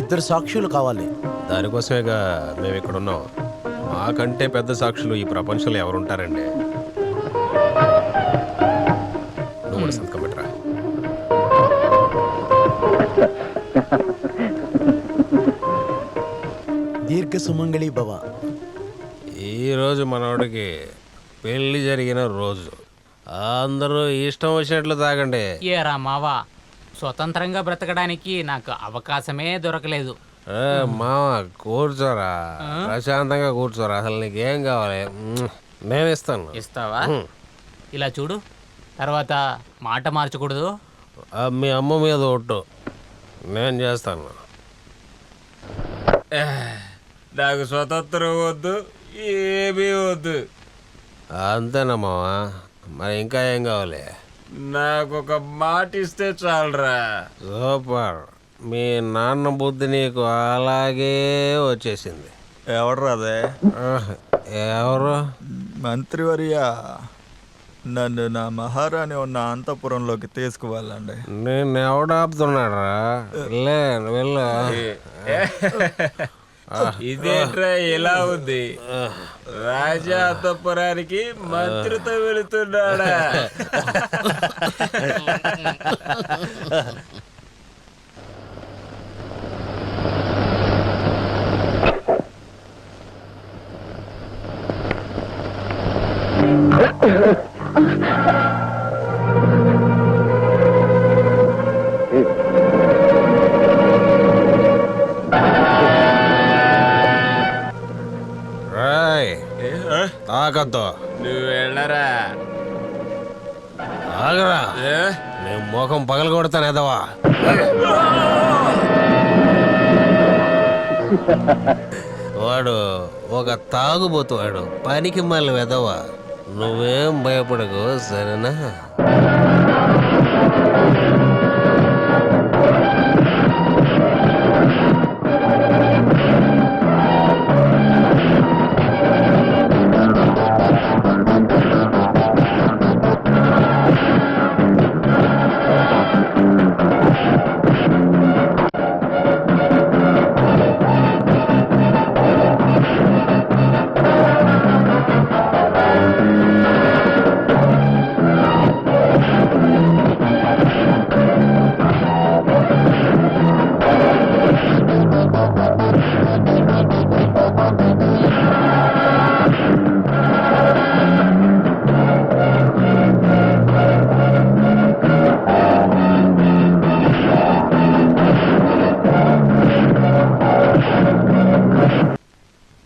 ఇద్దరు సాక్షులు కావాలి. దానికోసమేగా మేము ఇక్కడ ఉన్నాం. మాకంటే పెద్ద సాక్షులు ఈ ప్రపంచంలో ఎవరుంటారండి? నువ్వు కూడా సంతకం పెట్టరా. దీర్ఘ సుమంగళి భవ. ఈరోజు మనోడికి పెళ్లి జరిగిన రోజు. అందరూ ఇష్టం వచ్చినట్లు తాగండి. ఏరా మావా, స్వతంత్రంగా బ్రతకడానికి నాకు అవకాశమే దొరకలేదు. మామ కూర్చోరా, ప్రశాంతంగా కూర్చోరా. అసలు నీకేం కావాలి? నేను ఇస్తాను. ఇస్తావా? ఇలా చూడు, తర్వాత మాట మార్చకూడదు. మీ అమ్మ మీద ఒట్టు, నేను చేస్తాను. నాకు స్వతంత్రం వద్దు, ఏమీ వద్దు. అంతేనమ్మా. మరి ఇంకా ఏం కావాలి? నాకు ఒక మాట ఇస్తే చాలరా. సూపర్. మీ నాన్న బుద్ధి నీకు అలాగే వచ్చేసింది. ఎవరు అదే? ఎవరు? మంత్రివర్య, నన్ను నా మహారాణి ఉన్న అంతఃపురంలోకి తీసుకువెళ్ళండి. నేను ఎవడాపుతున్నాడు రా? వెళ్ళు. ఇదేంట్రా ఎలా ఉంది? రాజా అంతఃపురానికి మంత్రితో వెళుతున్నాడా? తాకద్దు, నువ్వు వెళ్ళరా. ఆగరా, నేను ముఖం పగల కొడతాను ఎదవా. వాడు ఒక తాగుబోతు, వాడు పనికి మళ్ళీ వెదవా. నువ్వేం భయపడకు, సరేనా?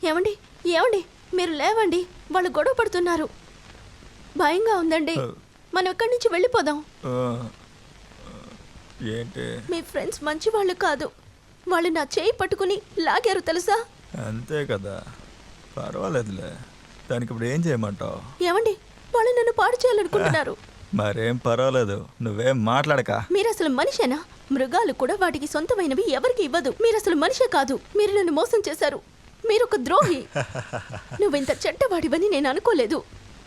ఏమండి ఏమండి మీరు లేవండి, వాళ్ళు గొడవ పడుతున్నారు. భయంగా ఉందండి, మనం ఎక్కడి నుంచి వెళ్ళిపోదాం. ఏంటి? మీ ఫ్రెండ్స్ మంచి వాళ్ళు కాదు, వాళ్ళు నా చేయి పట్టుకుని లాగారు తెలుసా? అంతే కదా, పర్వాలేదులే. దానికి ఇప్పుడు ఏం చేయమంటావు? ఏమండి వాళ్ళు నన్ను పాడు చేయాలనుకుంటున్నారు. మరేం పర్వాలేదు, నువ్వేం మాట్లాడక. మీరు అసలు మనిషేనా? మృగాలు కూడా వాటికి సొంతమైనవి ఎవరికి ఇవ్వదు. మీరు అసలు మనిషే కాదు, మీరు నన్ను మోసం చేశారు. మీరొక ద్రోహి. నువ్వింత చెడ్డవాడివని నేను అనుకోలేదు.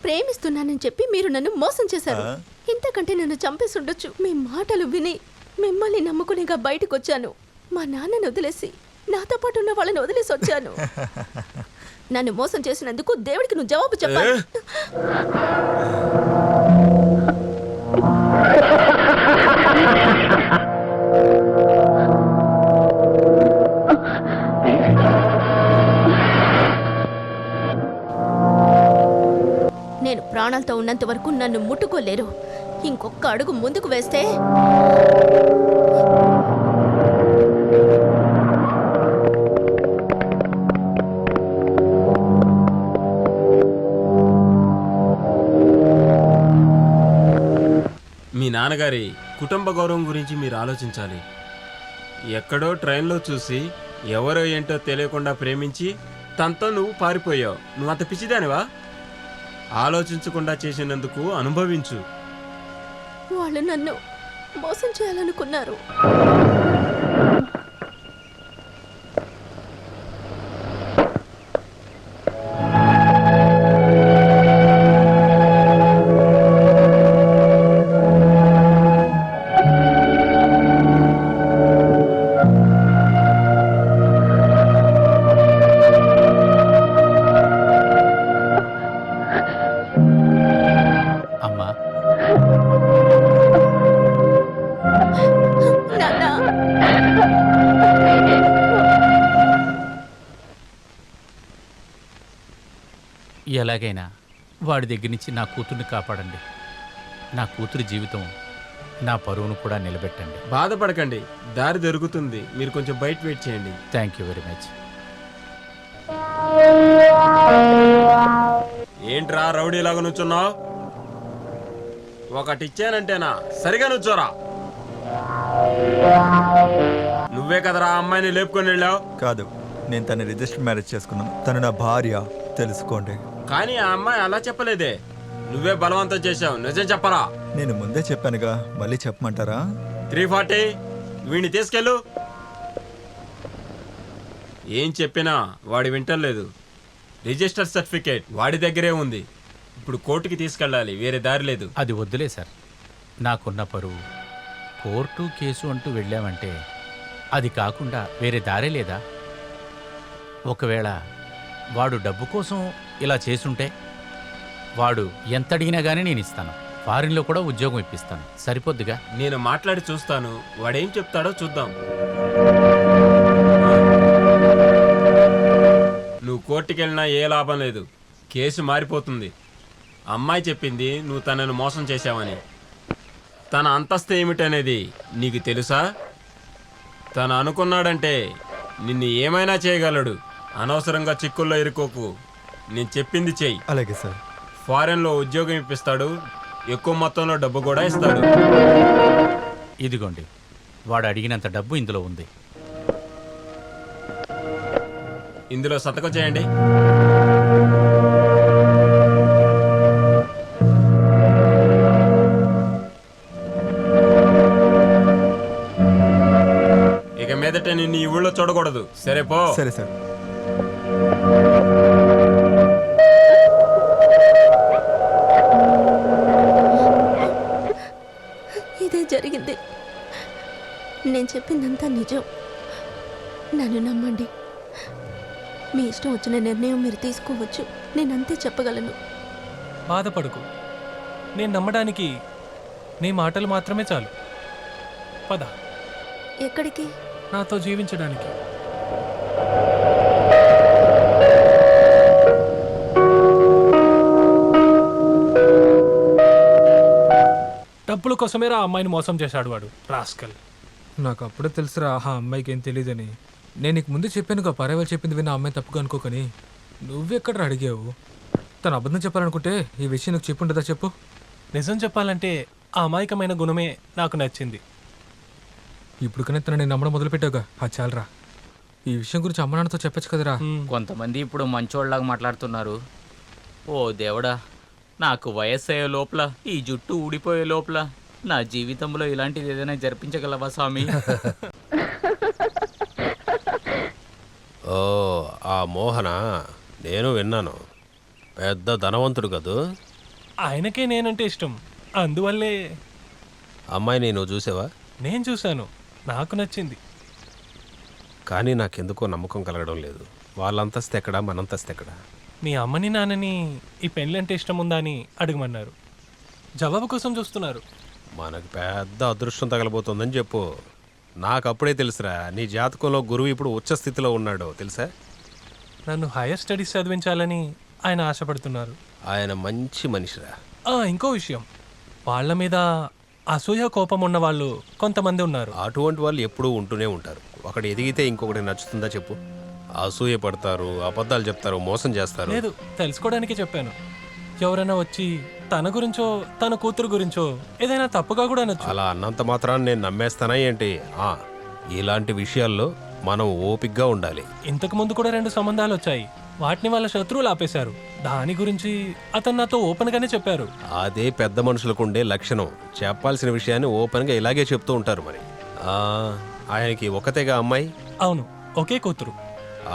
ప్రేమిస్తున్నానని చెప్పి మీరు నన్ను మోసం చేశారు. ఇంతకంటే నన్ను చంపేసి ఉండొచ్చు. మీ మాటలు విని మిమ్మల్ని నమ్ముకునేగా బయటకు వచ్చాను. మా నాన్నను వదిలేసి నాతో పాటు ఉన్న వాళ్ళని వదిలేసి వచ్చాను. నన్ను మోసం చేసినందుకు దేవుడికి నువ్వు జవాబు చెప్పాలి. నేను ప్రాణాలతో ఉన్నంత వరకు నన్ను ముట్టుకోలేరు. ఇంకొక అడుగు ముందుకు వేస్తే మీ నాన్నగారి కుటుంబ గౌరవం గురించి మీరు ఆలోచించాలి. ఎక్కడో ట్రైన్లో చూసి ఎవరో ఏంటో తెలియకుండా ప్రేమించి తనతో నువ్వు పారిపోయావు. నువ్వు అంత పిచ్చిదానివా? ఆలోచించకుండా చేసినందుకు అనుభవించు. వాళ్ళు నన్ను మోసం చేయాలనుకున్నారు. ఎలాగైనా వాడి దగ్గర నుంచి నా కూతుర్ని కాపాడండి. నా కూతురి జీవితం, నా పరువును కూడా నిలబెట్టండి. బాధపడకండి, దారి దొరుకుతుంది. మీరు కొంచెం బయట వెయిట్ చేయండి. Thank you very much. ఏంట్రా రౌడీలాగా నుంచున్నావు? ఒకటి ఇచ్చానంటేనా? సరిగా నుంచోరా. నువ్వే కదరా అమ్మాయిని లేపుకొని వెళ్ళావు? కాదు, నేను తన రిజిస్టర్ మ్యారేజ్ చేసుకున్నాను. తను నా భార్య, తెలుసుకోండి. కానీ ఆ అమ్మాయి అలా చెప్పలేదే, నువ్వే బలవంతం చేశావు. నిజం చెప్పరా? నేను ముందే చెప్పానుగా, మళ్ళీ చెప్పమంటారా? 340 వీడిని తీసుకెళ్ళు. ఏం చెప్పినా వాడి వింటలేదు. రిజిస్టర్ సర్టిఫికేట్ వాడి దగ్గరే ఉంది. ఇప్పుడు కోర్టుకి తీసుకెళ్ళాలి, వేరే దారి లేదు. అది వద్దులే సార్. నాకున్న పరువు, కోర్టు కేసు అంటూ వెళ్ళామంటే అది కాకుండా వేరే దారే లేదా? ఒకవేళ వాడు డబ్బు కోసం ఇలా చేసుంటే వాడు ఎంత అడిగినా కానీ నేను ఇస్తాను. ఫారిన్లో కూడా ఉద్యోగం ఇప్పిస్తాను. సరిపోద్దిగా? నేను మాట్లాడి చూస్తాను, వాడేం చెప్తాడో చూద్దాం. నువ్వు కోర్టుకెళ్ళినా ఏ లాభం లేదు, కేసు మారిపోతుంది. అమ్మాయి చెప్పింది నువ్వు తనను మోసం చేశావని. తన అంతస్తు ఏమిటనేది నీకు తెలుసా? తను అనుకున్నాడంటే నిన్ను ఏమైనా చేయగలడు. అనవసరంగా చిక్కుల్లో ఇరుకోకు. నేను చెప్పింది చెయ్యి. అలాగే సార్. ఫారెన్లో ఉద్యోగం ఇప్పిస్తాడు, ఎక్కువ మొత్తంలో డబ్బు కూడా ఇస్తాడు. ఇదిగోండి, వాడు అడిగినంత డబ్బు ఇందులో ఉంది. ఇందులో సంతకం చేయండి. ఇక మీదట నిన్ను ఈ ఊళ్ళో చూడకూడదు. సరే పో. సరే సార్. ఇదే జరిగింది. నేను చెప్పిందంతా నిజం. నన్ను నమ్మండి. మీ ఇష్టం వచ్చిన నిర్ణయం మీరు తీసుకోవచ్చు. నేనంతే చెప్పగలను. బాధపడకు. నేను నమ్మడానికి నీ మాటలు మాత్రమే చాలు. పద. ఎక్కడికి? నాతో జీవించడానికి. డబ్బుల కోసమేరా ఆ అమ్మాయిని మోసం చేశాడు వాడు, రాస్కల్. నాకు అప్పుడే తెలుసురా ఆ అమ్మాయికి ఏం తెలియదని. నేను నీకు ముందు చెప్పానుగా, పరేవాళ్ళు చెప్పింది విన్న అమ్మాయి తప్పుగా అనుకోకని. నువ్వెక్కడ అడిగావు? తను అబద్ధం చెప్పాలనుకుంటే ఈ విషయం నీకు చెప్పుంటుందా చెప్పు? నిజం చెప్పాలంటే ఆ అమాయకమైన గుణమే నాకు నచ్చింది. ఇప్పుడు కానీ తను నేను నమ్మడం మొదలుపెట్టావుగా, అది చాలరా. ఈ విషయం గురించి అమ్మ నాన్నతో చెప్పచ్చు కదరా. కొంతమంది ఇప్పుడు మంచోళ్ళలాగా మాట్లాడుతున్నారు. ఓ దేవుడా, నాకు వయస్సు అయ్యే లోపల, ఈ జుట్టు ఊడిపోయే లోపల నా జీవితంలో ఇలాంటిది ఏదైనా జరిపించగలవా స్వామి? ఓ, ఆ మోహన నేను విన్నాను. పెద్ద ధనవంతుడు కదూ. ఆయనకే నేనంటే ఇష్టం, అందువల్లే. అమ్మాయిని నువ్వు చూసావా? నేను చూశాను, నాకు నచ్చింది. కానీ నాకెందుకో నమ్మకం కలగడం లేదు. వాళ్ళంతస్తు ఎక్కడా, మనంతస్తు ఎక్కడా? మీ అమ్మని నాన్నని ఈ పెళ్ళంటే ఇష్టం ఉందా అని అడగమన్నారు. జవాబు కోసం చూస్తున్నారు. మనకు పెద్ద అదృష్టం తగలబోతుందని చెప్పు. నాకు అప్పుడే తెలుసురా, నీ జాతకంలో గురువు ఇప్పుడు ఉచ్చ స్థితిలో ఉన్నాడు తెలుసా? నన్ను హైయర్ స్టడీస్ చదివించాలని ఆయన ఆశపడుతున్నారు. ఆయన మంచి మనిషిరా. ఇంకో విషయం, వాళ్ళ మీద అసూయ కోపం ఉన్న వాళ్ళు కొంతమంది ఉన్నారు. అటువంటి వాళ్ళు ఎప్పుడూ ఉంటూనే ఉంటారు. ఒకటి ఎదిగితే ఇంకొకటి నచ్చుతుందా చెప్పు? అసూయ పడతారు, అబద్ధాలు చెప్తారు, మోసం చేస్తారు. లేదు, తెలుసుకోవడానికి చెప్పాను. ఎవరైనా వచ్చి తన గురించో తన కూతురు గురించో ఏదైనా తప్పుగా కూడా అనొచ్చు. అలా అన్నంత మాత్రాన్ని నేను నమ్మేస్తానా ఏంటి? ఇలాంటి విషయాల్లో మనం ఓపిగ్గా ఉండాలి. ఇంతకు ముందు కూడా 2 సంబంధాలు వచ్చాయి. వాటిని వాళ్ళ శత్రువులు ఆపేశారు. దాని గురించి అతను నాతో ఓపెన్ గానే చెప్పారు. అదే పెద్ద మనుషులకు ఉండే లక్షణం. చెప్పాల్సిన విషయాన్ని ఓపెన్గా ఇలాగే చెప్తూ ఉంటారు. మరి ఆయనకి ఒకతేగా అమ్మాయి? అవును, ఒకే కూతురు.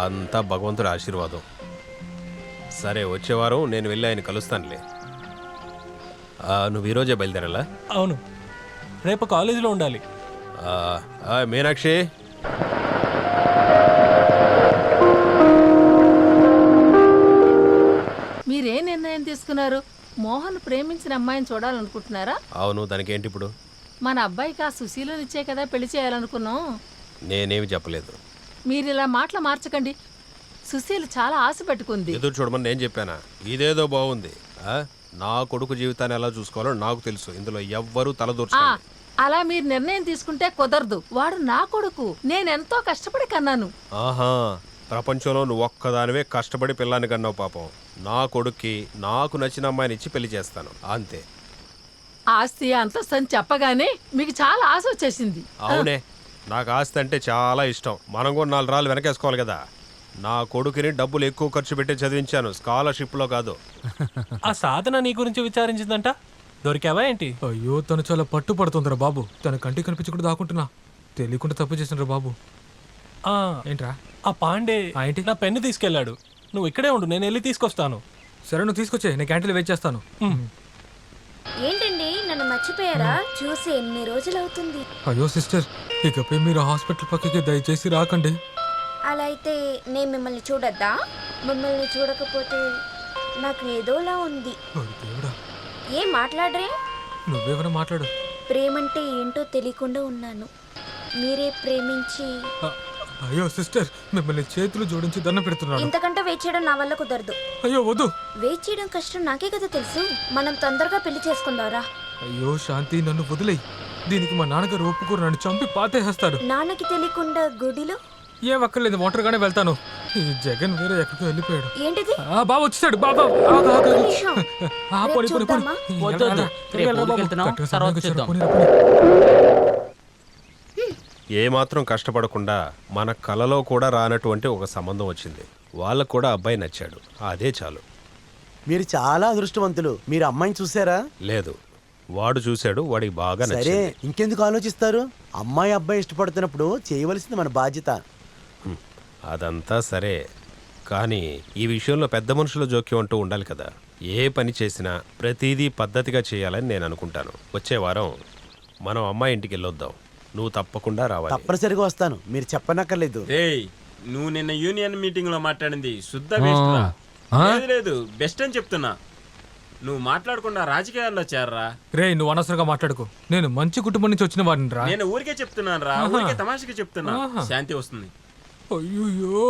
అంతా భగవంతుడి ఆశీర్వాదం. సరే, వచ్చే వారం నేను వెళ్ళి ఆయన కలుస్తానులే. నువ్వు ఈరోజే బయలుదేరాలా? అవును, రేపు కాలేజీలో ఉండాలి. మీనాక్షి, మీరే నిర్ణయం తీసుకున్నారు? మోహన్ ప్రేమించిన అమ్మాయిని చూడాలనుకుంటున్నారా? అవును, దానికేంటి ఇప్పుడు? మన అబ్బాయికి ఆ సుశీలనిచ్చే కదా పెళ్లి చేయాలనుకున్నాం. నేనేమి చెప్పలేదు. మీరు ఇలా మాటలు మార్చకండి. సుశీల్ చాలా ఆశ పెట్టుకుంది. ఎదురు చూడమని నేను చెప్పానా? ఇదేదో బాగుంది. నా కొడుకు జీవితాన్ని ఎలా చూసుకోవాలో నాకు తెలుసు. ఇందులో ఎవ్వరూ తలదూర్చు. అలా మీరు నిర్ణయం తీసుకుంటే కుదరదు. వాడు నా కొడుకు, నేనెంతో కష్టపడి కన్నాను. ఆహా, ప్రపంచంలో నువ్వు ఒక్కదానివే కష్టపడి పిల్లాన్ని కన్నావు. పాపం, నా కొడుక్కి నాకు నచ్చిన అమ్మాయిని ఇచ్చి పెళ్లి చేస్తాను, అంతే. ఆస్తి అంతస్తు అని చెప్పగానే మీకు చాలా ఆశ వచ్చేసింది. అవునే, నాకు ఆస్తి అంటే చాలా ఇష్టం. మనం కూడా 4 రాళ్ళు వెనకేసుకోవాలి కదా. నా కొడుకుని డబ్బులు ఎక్కువ ఖర్చు పెట్టి చదివించాను, స్కాలర్షిప్లో కాదు. ఆ సాధన నీ గురించి విచారించిందంట, దొరికావా ఏంటి? అయ్యో, తను చాలా పట్టు పడుతుందిరా బాబు. తన కంటికి కనిపించకుండా దాక్కుంటున్నా. తెలియకుండా తప్పు చేసినరా బాబు. ఏంట్రా? ఆ పాండే ఏంటి నా పెన్ను తీసుకెళ్ళాడు. నువ్వు ఇక్కడే ఉండు, నేను వెళ్ళి తీసుకొస్తాను. సరే, నువ్వు తీసుకొచ్చే, నేను క్యాంటీన్లో వెయిట్ చేస్తాను. ఏంటండి, నన్ను మర్చిపోయారా? చూసి ఎన్ని రోజులు అవుతుంది. అయ్యో సిస్టర్, ఇకపై మీరు హాస్పిటల్ పక్కకి దయచేసి రాకండి. అలా అయితే నేను మిమ్మల్ని చూడొద్దా? మిమ్మల్ని చూడకపోతే నాకు ఏదోలా ఉంది. దేవుడా, ఏం మాట్లాడరే? నువ్వేమైనా మాట్లాడు. ప్రేమంటే ఏంటో తెలియకుండా ఉన్నాను. మీరే ప్రేమించి అయ్యో సిస్టర్, మిమ్మల్ని చేతులు జోడించి దండం పెడుతున్నాను. ఇంతకంటే వెయిట్ చేయడం నా వల్ల కుదరదు. అయ్యో వద్దు. వెయిట్ చేయడం కష్టం నాకే కదా తెలుసు. మనం తొందరగా పెళ్లి చేసుకుందారా? అయ్యో శాంతి, నన్ను వదిలేయి. దీనికి మా నాన్నగారు ఒప్పుకోరు, నన్ను చంపి పాతేస్తాడు. నాన్నకి తెలియకుండా గుడిలో ఏం అక్కర్లేదు, ఒంటరిగానే వెళ్తాను. ఈ జగన్ వేరే ఎక్కడికో వెళ్ళిపోయాడు. ఏంటిది? బాబా వచ్చేసాడు. బాబా ఒక్క నిమిషం. రేపు చూద్దామా? ఏమాత్రం కష్టపడకుండా మన కలలో కూడా రానటువంటి ఒక సంబంధం వచ్చింది. వాళ్ళకు కూడా అబ్బాయి నచ్చాడు. అదే చాలు. మీరు చాలా అదృష్టవంతులు. మీరు అమ్మాయిని చూసారా? లేదు, వాడు చూశాడు, వాడికి బాగా సరే, నచ్చింది. ఇంకెందుకు ఆలోచిస్తారు? అమ్మాయి అబ్బాయి ఇష్టపడుతున్నప్పుడు చేయవలసింది మన బాధ్యత. అదంతా సరే, కానీ ఈ విషయంలో పెద్ద మనుషుల జోక్యం అంటూ ఉండాలి కదా. ఏ పని చేసినా ప్రతిదీ పద్ధతిగా చేయాలని నేను అనుకుంటాను. వచ్చే వారం మనం అమ్మాయి ఇంటికి వెళ్ళొద్దాం. నువ్వు తప్పకుండా రావాలి. తప్పనిసరిగా వస్తాను, మీరు చెప్పనక్కర్లేదు. ఏయ్, నువ్వు నిన్న యూనియన్ మీటింగ్ లో మాట్లాడింది శుద్ధ వేస్ట్ రా. లేదు బెస్ట్ అని చెప్తున్నా. నువ్వు మాట్లాడకుండా రాజకీయాల్లో చేరరా. రే, నువ్వు అనవసరంగా మాట్లాడుకో. నేను మంచి కుటుంబం నుంచి వచ్చిన వాడిని రా. నేను ఊరికే చెప్తున్నాను రా, ఊరికే తమాషగా చెప్తున్నా. శాంతి వస్తుంది. అయ్యో,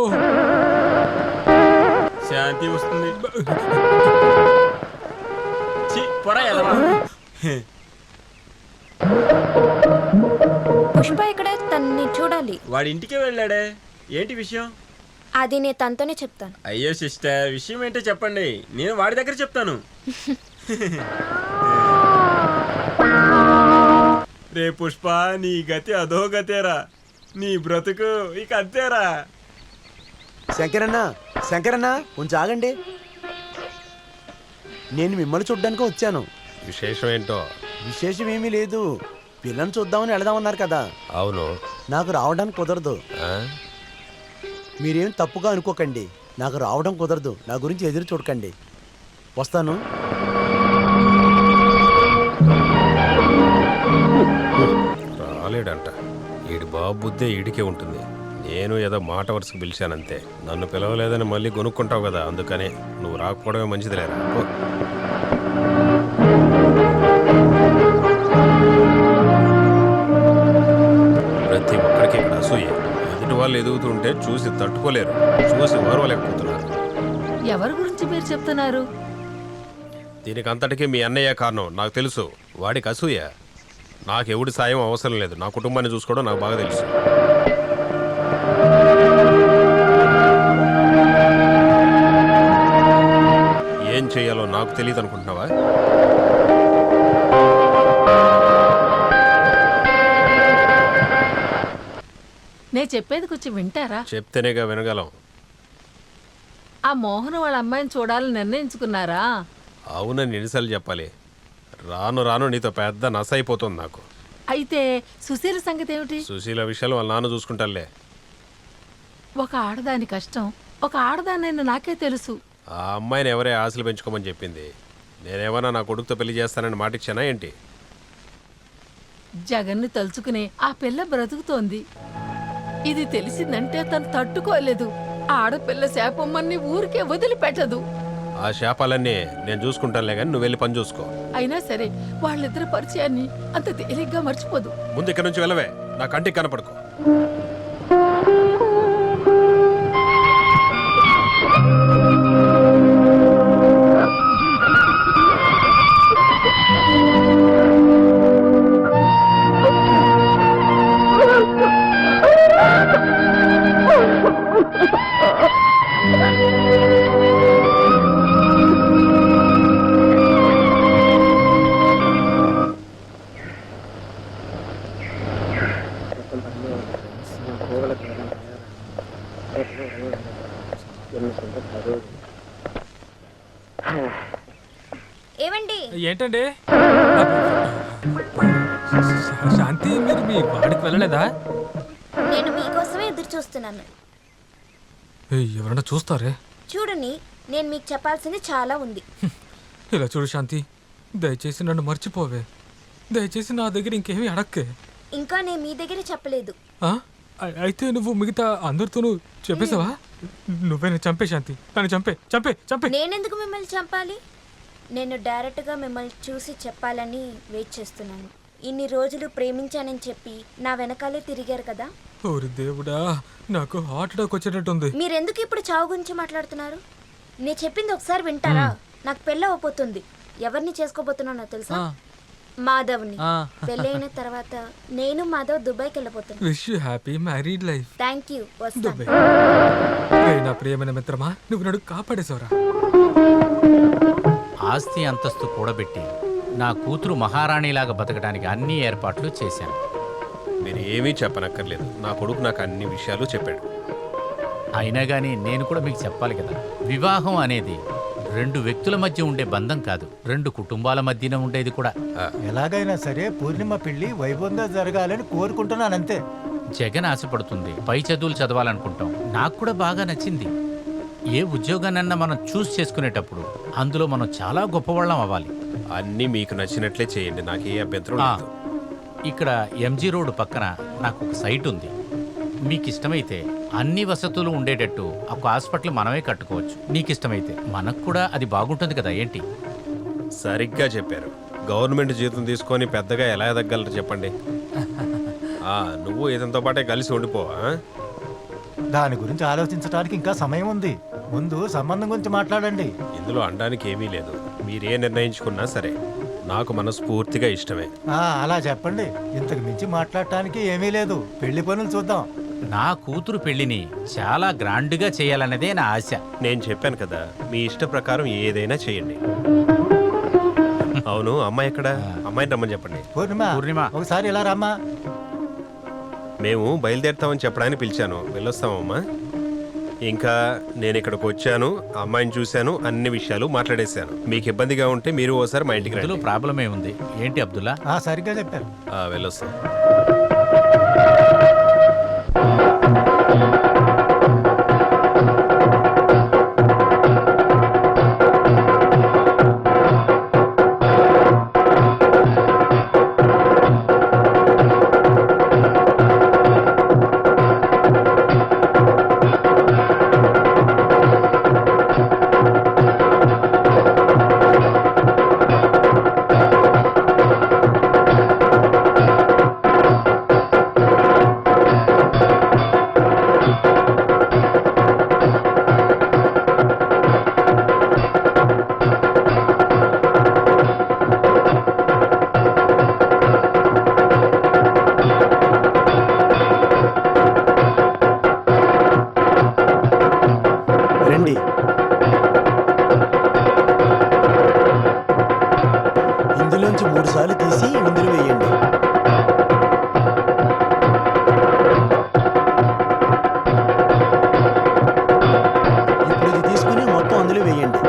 శాంతి వస్తుంది. పొరా ఎలా? పుష్ప ఇక్కడ, తన్ని చూడాలి. వాడి ఇంటికే వెళ్ళాడే. ఏంటి విషయం? అది నేను తనతోనే చెప్తాను. అయ్యో సిస్టర్, విషయం ఏంటో చెప్పండి, నేను వాడి దగ్గర చెప్తాను. రే పుష్ప, నీ గతి అదో గతేరా. నీ బ్రతుకు ఇక అంతేరా. శంకరన్న, శంకరన్న, కొంచెం ఆగండి. నేను మిమ్మల్ని చూడ్డానికి వచ్చాను. విశేషం ఏంటో? విశేషం ఏమీ లేదు. పిల్లని చూద్దామని వెళదామన్నారు కదా. అవును. నాకు రావడానికి కుదరదు. మీరేం తప్పుగా అనుకోకండి. నాకు రావడం కుదరదు. నా గురించి ఎదురు చూడకండి. వస్తాను. రాలేడంట. ఈడి బాబు బుద్ధే ఈడికే ఉంటుంది. నేను ఏదో మాట వరుసకు పిలిచానంతే. నన్ను పిలవలేదని మళ్ళీ కొనుక్కుంటావు కదా, అందుకనే. నువ్వు రాకపోవడమే మంచిది లేరా. ప్రతి ఒక్కరికి ఇక్కడ అసూయ. ఎదుటి వాళ్ళు ఎదుగుతుంటే చూసి తట్టుకోలేరు, చూసి ఓర్వలేకపోతున్నారు. ఎవరి గురించి మీరు చెప్తున్నారు? దీనికి అంతటికీ మీ అన్నయ్య కారణం. నాకు తెలుసు. వాడికి అసూయ. నాకెవడి సాయం అవసరం లేదు. నా కుటుంబాన్ని చూసుకోవడం నాకు బాగా తెలుసు. ఏం చేయాలో నాకు తెలియదు అనుకుంటున్నావా? నేను చెప్పేది కొంచెం వింటారా? చెప్తేనేగా వినగలం. ఆ మోహన్ వాళ్ళ అమ్మాయిని చూడాలని నిర్ణయించుకున్నారా? అవునని ఎన్నిసార్లు చెప్పాలి? రాను రాను నీతో పెద్ద నస అయిపోతుంది నాకు. అయితే సుశీల సంగతి ఏమిటి? సుశీల విషయాలు వాళ్ళ నాన్న చూసుకుంటానులే. ఒక ఆడదాని కష్టం ఒక ఆడదానైనా నాకే తెలుసు. ఆ అమ్మాయిని ఎవరే ఆశలు పెంచుకోమని చెప్పింది? నేనేమన్నా నా కొడుకుతో పెళ్లి చేస్తానని మాట ఇచ్చానా ఏంటి? జగన్ని తలుచుకునే ఆ పిల్ల బ్రతుకుతోంది. ఇది తెలిసిందంటే తను తట్టుకోలేదు. ఆడపిల్ల శాపమ్మని ఊరికే వదిలిపెట్టదు. ఆ శాపాలన్నీ నేను చూసుకుంటానులే, కానీ నువ్వు వెళ్ళి పని చూసుకో. అయినా సరే వాళ్ళిద్దరి పరిచయాన్ని అంత తేలిగ్గా మర్చిపోదు. ముందు ఇక్కడ నుంచి వెళ్ళవే, నా కంటికి కనపడుకో. ఏమండి? ఏంటండి శాంతి, మీరు మీ వాడికి వెళ్ళలేదా? నేను మీకోసమే ఎదురు చూస్తున్నాను. ఎవరన్నా చూస్తారే? చూడని, నేను మీకు చెప్పాల్సింది చాలా ఉంది. ఇలా చూడు శాంతి, దయచేసి నన్ను మర్చిపోవే. దయచేసి నా దగ్గర ఇంకేమీ అడక్కే. ఇంకా నేను మీ దగ్గర చెప్పలేదు. అయితే నువ్వు మిగతా అందరితోనూ చెప్పేసావా? నువ్వే చంపే శాంతి, నన్ను చంపే చంపే చంపే. నేనెందుకు మిమ్మల్ని చంపాలి? నేను డైరెక్ట్గా మిమ్మల్ని చూసి చెప్పాలని వెయిట్ చేస్తున్నాను. ఇన్ని రోజులు ప్రేమించానని చెప్పి నా వెనకాలే తిరిగారు కదా. ఓరి దేవుడా, నాకు హార్ట్ అటాక్ వచ్చేటట్టుంది. మీరెందుకు ఇప్పుడు చావు గురించి మాట్లాడుతున్నారు? నేను చెప్పింది ఒకసారి వింటారా? నాకు పెళ్ళి అవబోతుంది. ఎవరిని చేసుకోబోతున్నానో తెలుసా? మాధవ్ని. పెళ్ళైన తర్వాత నేను మాధవ్ దుబాయ్కి వెళ్ళిపోతాను. Wish you happy married life. Thank you. వస్తాను. నా ప్రియమైన మిత్రమా, నువ్వు నన్ను కాపాడేశావురా. ఆస్తి అంతస్తు కూడబెట్టి నా కూతురు మహారాణిలాగా బతకడానికి అన్ని ఏర్పాట్లు చేశాను. మీరు ఏమీ చెప్పనక్కర్లేదు. నా కొడుకు నాకు అన్ని విషయాలు చెప్పాడు. అయినా కానీ నేను కూడా మీకు చెప్పాలి కదా, వివాహం అనేది 2 వ్యక్తుల మధ్య ఉండే బంధం కాదు, 2 కుటుంబాల మధ్యన ఉండేది కూడా. ఎలాగైనా సరే పూర్ణిమ పెళ్లి వైభవంగా జరగాలని కోరుకుంటున్నాను అంతే. జగన్ ఆశపడుతుంది, పై చదువులు చదవాలనుకుంటాం. నాకు కూడా బాగా నచ్చింది. ఏ ఉద్యోగాన్నన్నా మనం చూస్ చేసుకునేటప్పుడు అందులో మనం చాలా గొప్పవాళ్ళం అవ్వాలి. అన్నీ మీకు నచ్చినట్లే చేయండి, నాకే అభ్యంతరం లేదు. ఇక్కడ ఎంజీ రోడ్ పక్కన నాకు ఒక సైట్ ఉంది. మీకు ఇష్టమైతే అన్ని వసతులు ఉండేటట్టు ఒక హాస్పిటల్ మనమే కట్టుకోవచ్చు. నీకు ఇష్టమైతే మనకు కూడా అది బాగుంటుంది కదా. ఏంటి? సరిగ్గా చెప్పారు. గవర్నమెంట్ జీతం తీసుకొని పెద్దగా ఎలా ఎదగలరు చెప్పండి. నువ్వు ఇతనితో పాటే కలిసి ఉండిపోవా? దాని గురించి ఆలోచించడానికి ఇంకా సమయం ఉంది. ముందు సంబంధం గురించి మాట్లాడండి. ఇందులో అనడానికి ఏమీ లేదు. మీరే నిర్ణయించుకున్నా సరే నాకు మనస్ఫూర్తిగా ఇష్టమే. అలా చెప్పండి. ఇంతకు మించి మాట్లాడటానికి ఏమీ లేదు. పెళ్లి పనులు చూద్దాం. నా కూతురు పెళ్లిని చాలా గ్రాండ్గా చేయాలన్నదే నా ఆశ. నేను చెప్పాను కదా, మీ ఇష్ట ప్రకారం ఏదైనా చేయండి. అవును, అమ్మాయి ఎక్కడ? అమ్మాయిని రమ్మని చెప్పండి. పూర్ణిమ ఒకసారి ఇలా రమ్మా. మేము బయలుదేరుతామని చెప్పడానికి పిలిచాను. వెళ్ళొస్తామమ్మా. ఇంకా నేను ఇక్కడికి వచ్చాను, అమ్మాయిని చూశాను, అన్ని విషయాలు మాట్లాడేశాను. మీకు ఇబ్బందిగా ఉంటే మీరు ఓసారి మా ఇంటికి రండి. ప్రాబ్లం ఏముంది? ఏంటి అబ్దుల్లా? సరిగ్గా చెప్పారు. వెళ్ళొస్తాం. ఇందులోంచి 3 సార్లు తీసి ఇందులో వేయండి. ఇప్పుడు ఇది తీసుకుని మొత్తం అందులో వేయండి.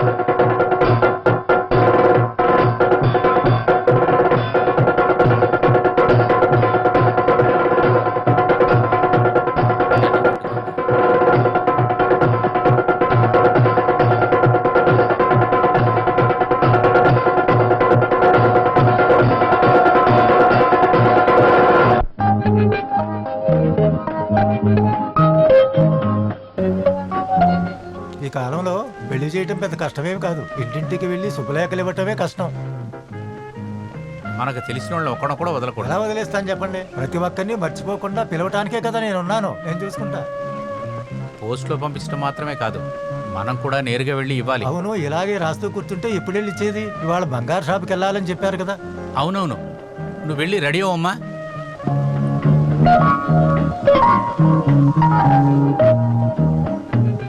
ఈ కాలంలో పెళ్లి చేయటం పెద్ద కష్టమేమి కాదు. ఇంటింటికి వెళ్ళి శుభలేఖలు ఇవ్వటమే కష్టం. మనకు తెలిసిన వాళ్ళు ఒక్కడ కూడా వదలకూడదు. ఎలా వదిలేస్తాను చెప్పండి? ప్రతి ఒక్కరిని మర్చిపోకుండా పిలవటానికే కదా నేను ఉన్నాను. నేను చూసుకుంటా. పోస్ట్లో పంపించడం మాత్రమే కాదు, మనం కూడా నేరుగా వెళ్ళి ఇవ్వాలి. అవును, ఇలాగే రాస్తూ కూర్చుంటే ఎప్పుడు వెళ్ళి ఇచ్చేది? ఇవాళ బంగారు షాప్కి వెళ్ళాలని చెప్పారు కదా. అవునవును, నువ్వు వెళ్ళి రెడీ అవ్వమ్మా.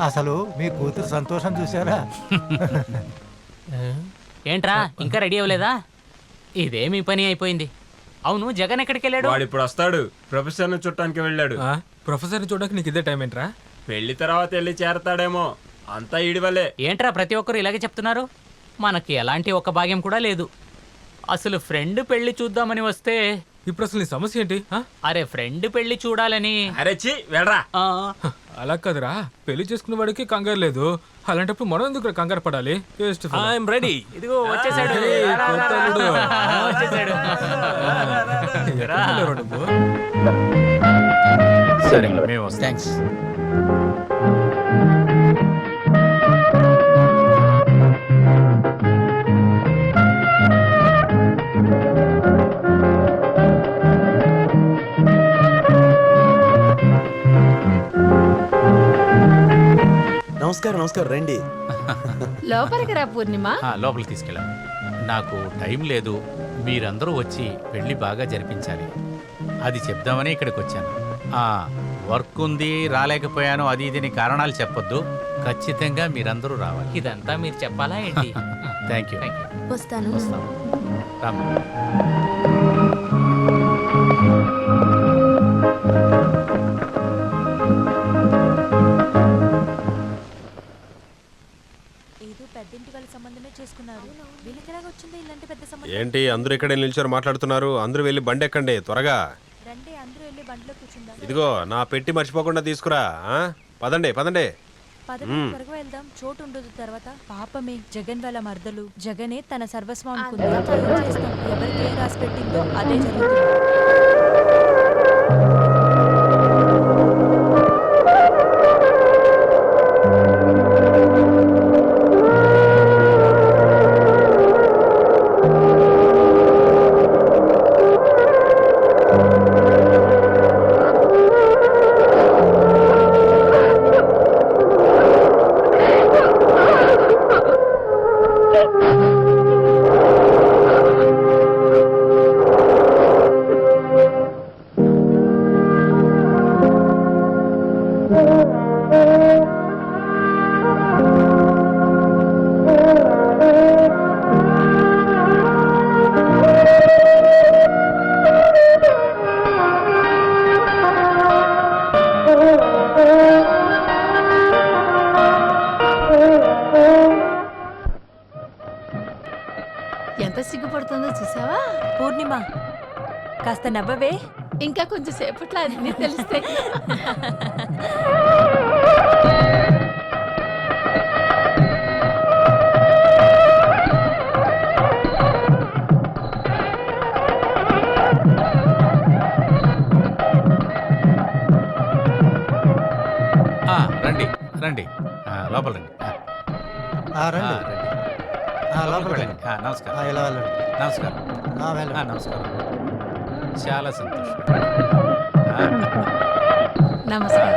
అసలు మీ కూతురు సంతోషం చూసారా? ఏంట్రా ఇంకా రెడీ అవ్వలేదా? ఇదే మీ పని అయిపోయింది. అవును, జగన్ ఎక్కడికి వెళ్ళాడు? వాడు ఇప్పుడు వస్తాడు. ప్రొఫెసర్ ని చూడటానికి వెళ్ళాడు. ప్రొఫెసర్ ని చూడడానికి నీకు ఇదే టైం ఏంట్రా? పెళ్లి తర్వాత వెళ్ళి చేరతాడేమో. అంతా ఈడివలే. ఏంట్రా ప్రతి ఒక్కరు ఇలాగే చెప్తున్నారు? మనకి ఎలాంటి ఒక భాగ్యం కూడా లేదు. అసలు ఫ్రెండ్ పెళ్లి చూద్దామని వస్తే ఇప్పుడు అసలు నీ సమస్య ఏంటి? అరే ఫ్రెండ్ పెళ్లి చూడాలని. అరే చి వెళ్ళరా. అలా కదరా, పెళ్లి చేసుకున్న వాడికి కంగారు లేదు. అలాంటప్పుడు మనం ఎందుకు కంగారు పడాలి? I'm ready. ఇదిగో వచ్చేసాడు. సరే మేము వస్తాం. థ్యాంక్స్. నమస్కారం నమస్కారం రండి. లోపలికి రా పూర్ణిమ. లోపలికి తీసుకెళ్ళాను. నాకు టైం లేదు, మీరందరూ వచ్చి పెళ్లి బాగా జరిపించాలి, అది చెప్దామని ఇక్కడికి వచ్చాను. వర్క్ ఉంది, రాలేకపోయాను, అది ఇదిని కారణాలు చెప్పొద్దు, ఖచ్చితంగా మీరందరూ రావాలి. ఇదంతా మీరు చెప్పాలా ఏంటి? Thank you. వస్తాను. వస్తాం. రామ్మా. ఏదో పెద్దింటి వాళ్ళ సంబంధమే చేసుకున్నారు. వీళ్ళకి ఎలాగ వచ్చింది ఇలాంటి పెద్ద సంబంధం? ఏంటి అందరూ ఇక్కడే నిల్చొని మాట్లాడుతున్నారు? అందరూ వెళ్ళి బండి ఎక్కండి త్వరగా. రండి అందరూ వెళ్ళి బండిలో కూర్చుందాం. ఇదిగో నా పెట్టి మర్చిపోకుండా తీసుకురా. పదండి పదండి. పదవి త్వరగా వెళ్దాం, చోటు ఉండదు తర్వాత. పాపమే జగన్ వాళ్ళ మర్దలు. జగనే తన సర్వస్వం అనుకుంది. ఏం చేస్తాం, ఎవరికి ఏం రాసి పెట్టిందో అదే జరుగుతుంది. ఎంత సిగ్గుపడుతుందో చూసావా? పూర్ణిమ కాస్త నవ్వవే. ఇంకా కొంచెం సేపట్లో అన్నీ తెలుస్తాయి. రండి రండి, లోపల రండి. రండి. లోపలికి వెళ్ళండి. నమస్కారం. ఇలా వెళ్ళండి. నమస్కారం. వెళ్ళండి. నమస్కారం. చాలా సంతోషం. నమస్కారం.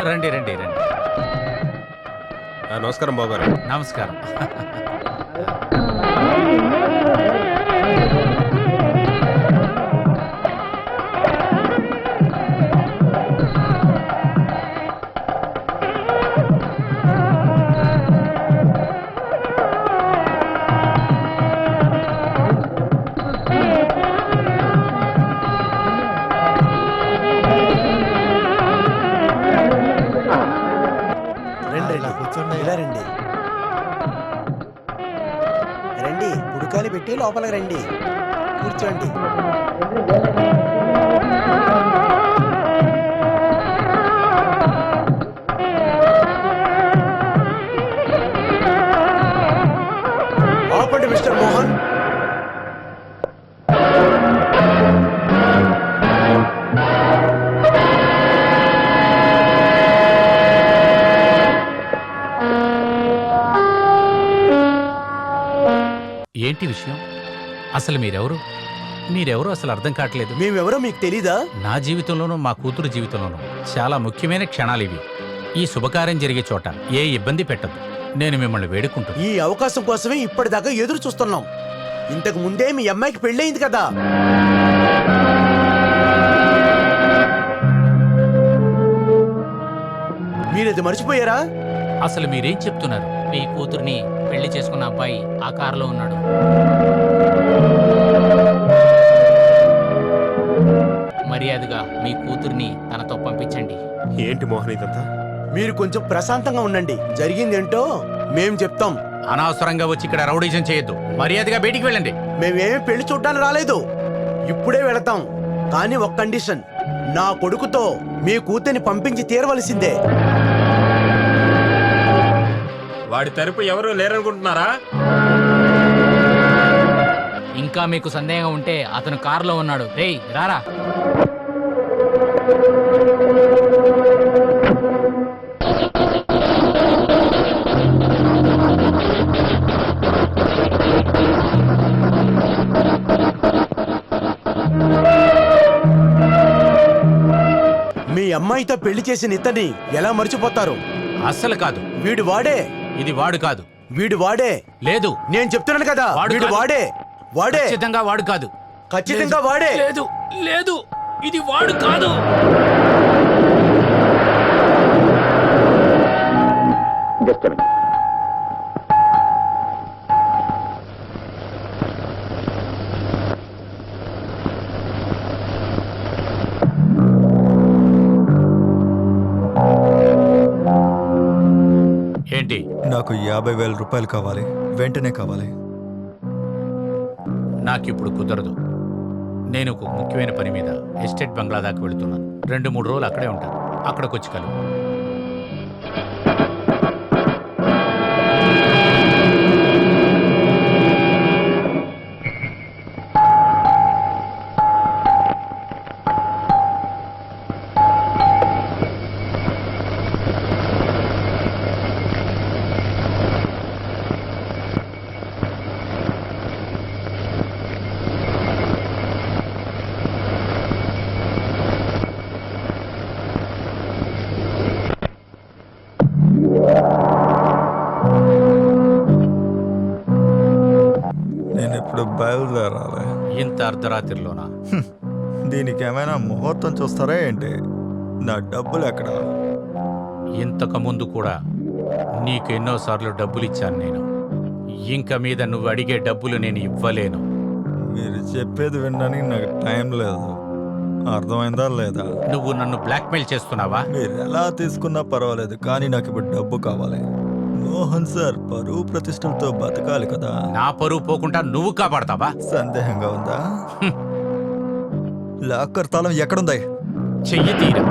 రండి రండి రండి. నమస్కారం బాబు. నమస్కారం. ఇలా రండి రండి, ఉడకాలి పెట్టి లోపలికి రండి, కూర్చోండి. ఆపండి మిస్టర్ మోహన్. ఏంటి విషయం? అసలు మీరెవరు అసలు అర్థం కావట్లేదు. మేమెవరో మీకు తెలీదా? నా జీవితంలోనూ మా కూతురు జీవితంలోనూ చాలా ముఖ్యమైన క్షణాలు ఇవి. ఈ శుభకార్యం జరిగే చోట ఏ ఇబ్బంది పెట్టదు. నేను మిమ్మల్ని వేడుకుంటున్నాను. ఈ అవకాశం కోసమే ఇప్పటిదాకా ఎదురు చూస్తున్నాం. ఇంతకు ముందే మీ అమ్మాయికి పెళ్ళయింది కదా. మీరది మర్చిపోయారా? అసలు మీరేం చెప్తున్నారు? మీ కూతుర్ని పెళ్లి చేసుకున్న అబ్బాయి ఆ కారులో ఉన్నాడు. మర్యాదగా మీ కూతుర్ని తనతో పంపించండి. ఏంటి మోహన్ ఇదంతా? మీరు కొంచెం ప్రశాంతంగా ఉండండి. జరిగిందేంటో మేం చెప్తాం. అనవసరంగా వచ్చి ఇక్కడ రౌడీజం చేయొద్దు. మర్యాదగా బయటికి వెళ్ళండి. మేమేమీ పెళ్లి చూడ్డానికి రాలేదు. ఇప్పుడే వెళతాం. కానీ ఒక కండిషన్, నా కొడుకుతో మీ కూతుర్ని పంపించి తీరవలసిందే. వాడి తరపు ఎవరు లేరనుకుంటున్నారా? ఇంకా మీకు సందేహం ఉంటే అతను కారులో ఉన్నాడు. రేయ్ రారా. మీ అమ్మాయితో పెళ్లి చేసిన ఇతన్ని ఎలా మర్చిపోతారు? అస్సలు కాదు. వీడు వాడే. ఇది వాడు కాదు. వీడు వాడే. లేదు, నేను చెప్తున్నాను కదా, వీడు కాదు. వాడే. వాడే. ఖచ్చితంగా వాడు కాదు. ఖచ్చితంగా వాడే. లేదు లేదు, ఇది వాడు కాదు. ఏంటి? నాకు 50,000 రూపాయలు కావాలి, వెంటనే కావాలి. నాకిప్పుడు కుదరదు. నేను ఒక ముఖ్యమైన పని మీద ఎస్టేట్ బంగ్లా దాకా వెళుతున్నాను. 2-3 రోజులు అక్కడే ఉంటాను. అక్కడికి వచ్చి కలు. నేను ఇప్పుడు బయలుదేరాలి. ఇంత అర్ధరాత్రిలోనా? దీనికి ఏమైనా ముహూర్తం చూస్తారా ఏంటి? నా డబ్బులు ఎక్కడ? ఇంతకు ముందు కూడా నీకు ఎన్నోసార్లు డబ్బులు ఇచ్చాను నేను. ఇంక మీద నువ్వు అడిగే డబ్బులు నేను ఇవ్వలేను. మీరు చెప్పేది వినడానికి నాకు టైం లేదు. అర్థమైందా లేదా? నువ్వు నన్ను బ్లాక్మెయిల్ చేస్తున్నావా? మీరు ఎలా తీసుకున్నా పర్వాలేదు, కానీ నాకు ఇప్పుడు డబ్బు కావాలి. మోహన్ సార్ పరువు ప్రతిష్టలతో బతకాలి కదా. నా పరువు పోకుండా నువ్వు కాపాడతావా? సందేహంగా ఉందా? లాకర్ తాళం ఎక్కడుంది? చెయ్యి తీరా.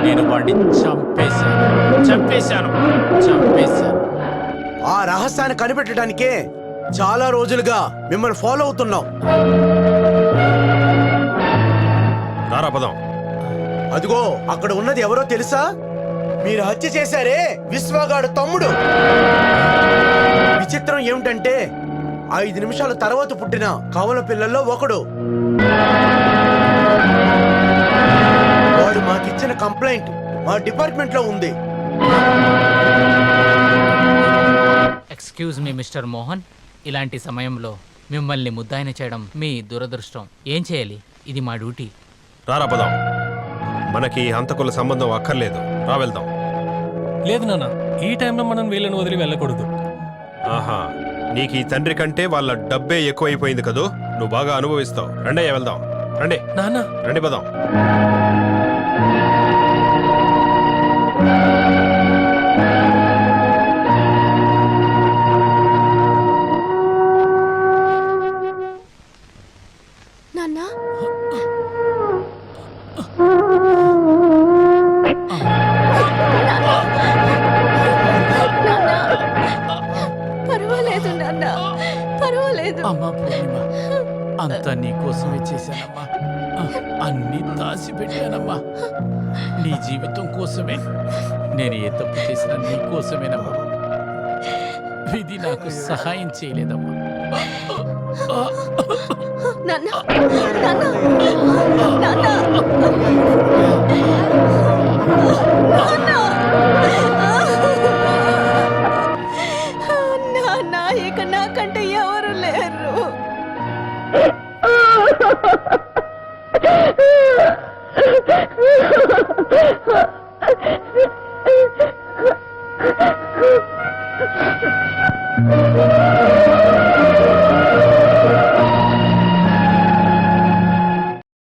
నేను వాడిని చంపేశాను. ఆ రహస్యాన్ని కనిపెట్టడానికే చాలా రోజులుగా మిమ్మల్ని ఫాలో అవుతున్నాం. రారా పదం. అదిగో అక్కడ ఉన్నది ఎవరో తెలుసా? మీరు హత్య చేశారే విశ్వగాడు తమ్ముడు. విచిత్రం ఏమిటంటే 5 నిమిషాల తర్వాత పుట్టిన కవల పిల్లల్లో ఒకడు. వాడు మాకిచ్చిన కంప్లైంట్ మా డిపార్ట్మెంట్ లో ఉంది. ఎక్స్క్యూజ్ మీ మిస్టర్ మోహన్, ఇలాంటి సమయంలో మిమ్మల్ని ముద్దాయిన చేయడం మీ దురదృష్టం. ఏం చేయాలి? ఇది మా డ్యూటీ. రారా పదం. మనకి హంతకుల సంబంధం అక్కర్లేదు. రా వెళ్దాం. లేదు నాన్న, ఈ టైంలో మనం వీళ్ళని వదిలి వెళ్ళకూడదు. ఆహా, నీకు ఈ తండ్రి కంటే వాళ్ళ డబ్బే ఎక్కువైపోయింది కదూ. నువ్వు బాగా అనుభవిస్తావు. రండయ్య వెళ్దాం. రండి నాన్న. రండి పదం. అమ్మా పూర్ణిమ, అంతా నీ కోసమే చేశానమ్మా. అన్నీ దాచిపెట్టానమ్మా. నీ జీవితం కోసమే. నేను ఏ తప్పు చేసినా నీ కోసమేనమ్మా. విధి నాకు సహాయం చేయలేదమ్మా. నాన్న నాన్న నాన్న నాన్న ఇక నాకంటే ఎవరు లేరు. Oh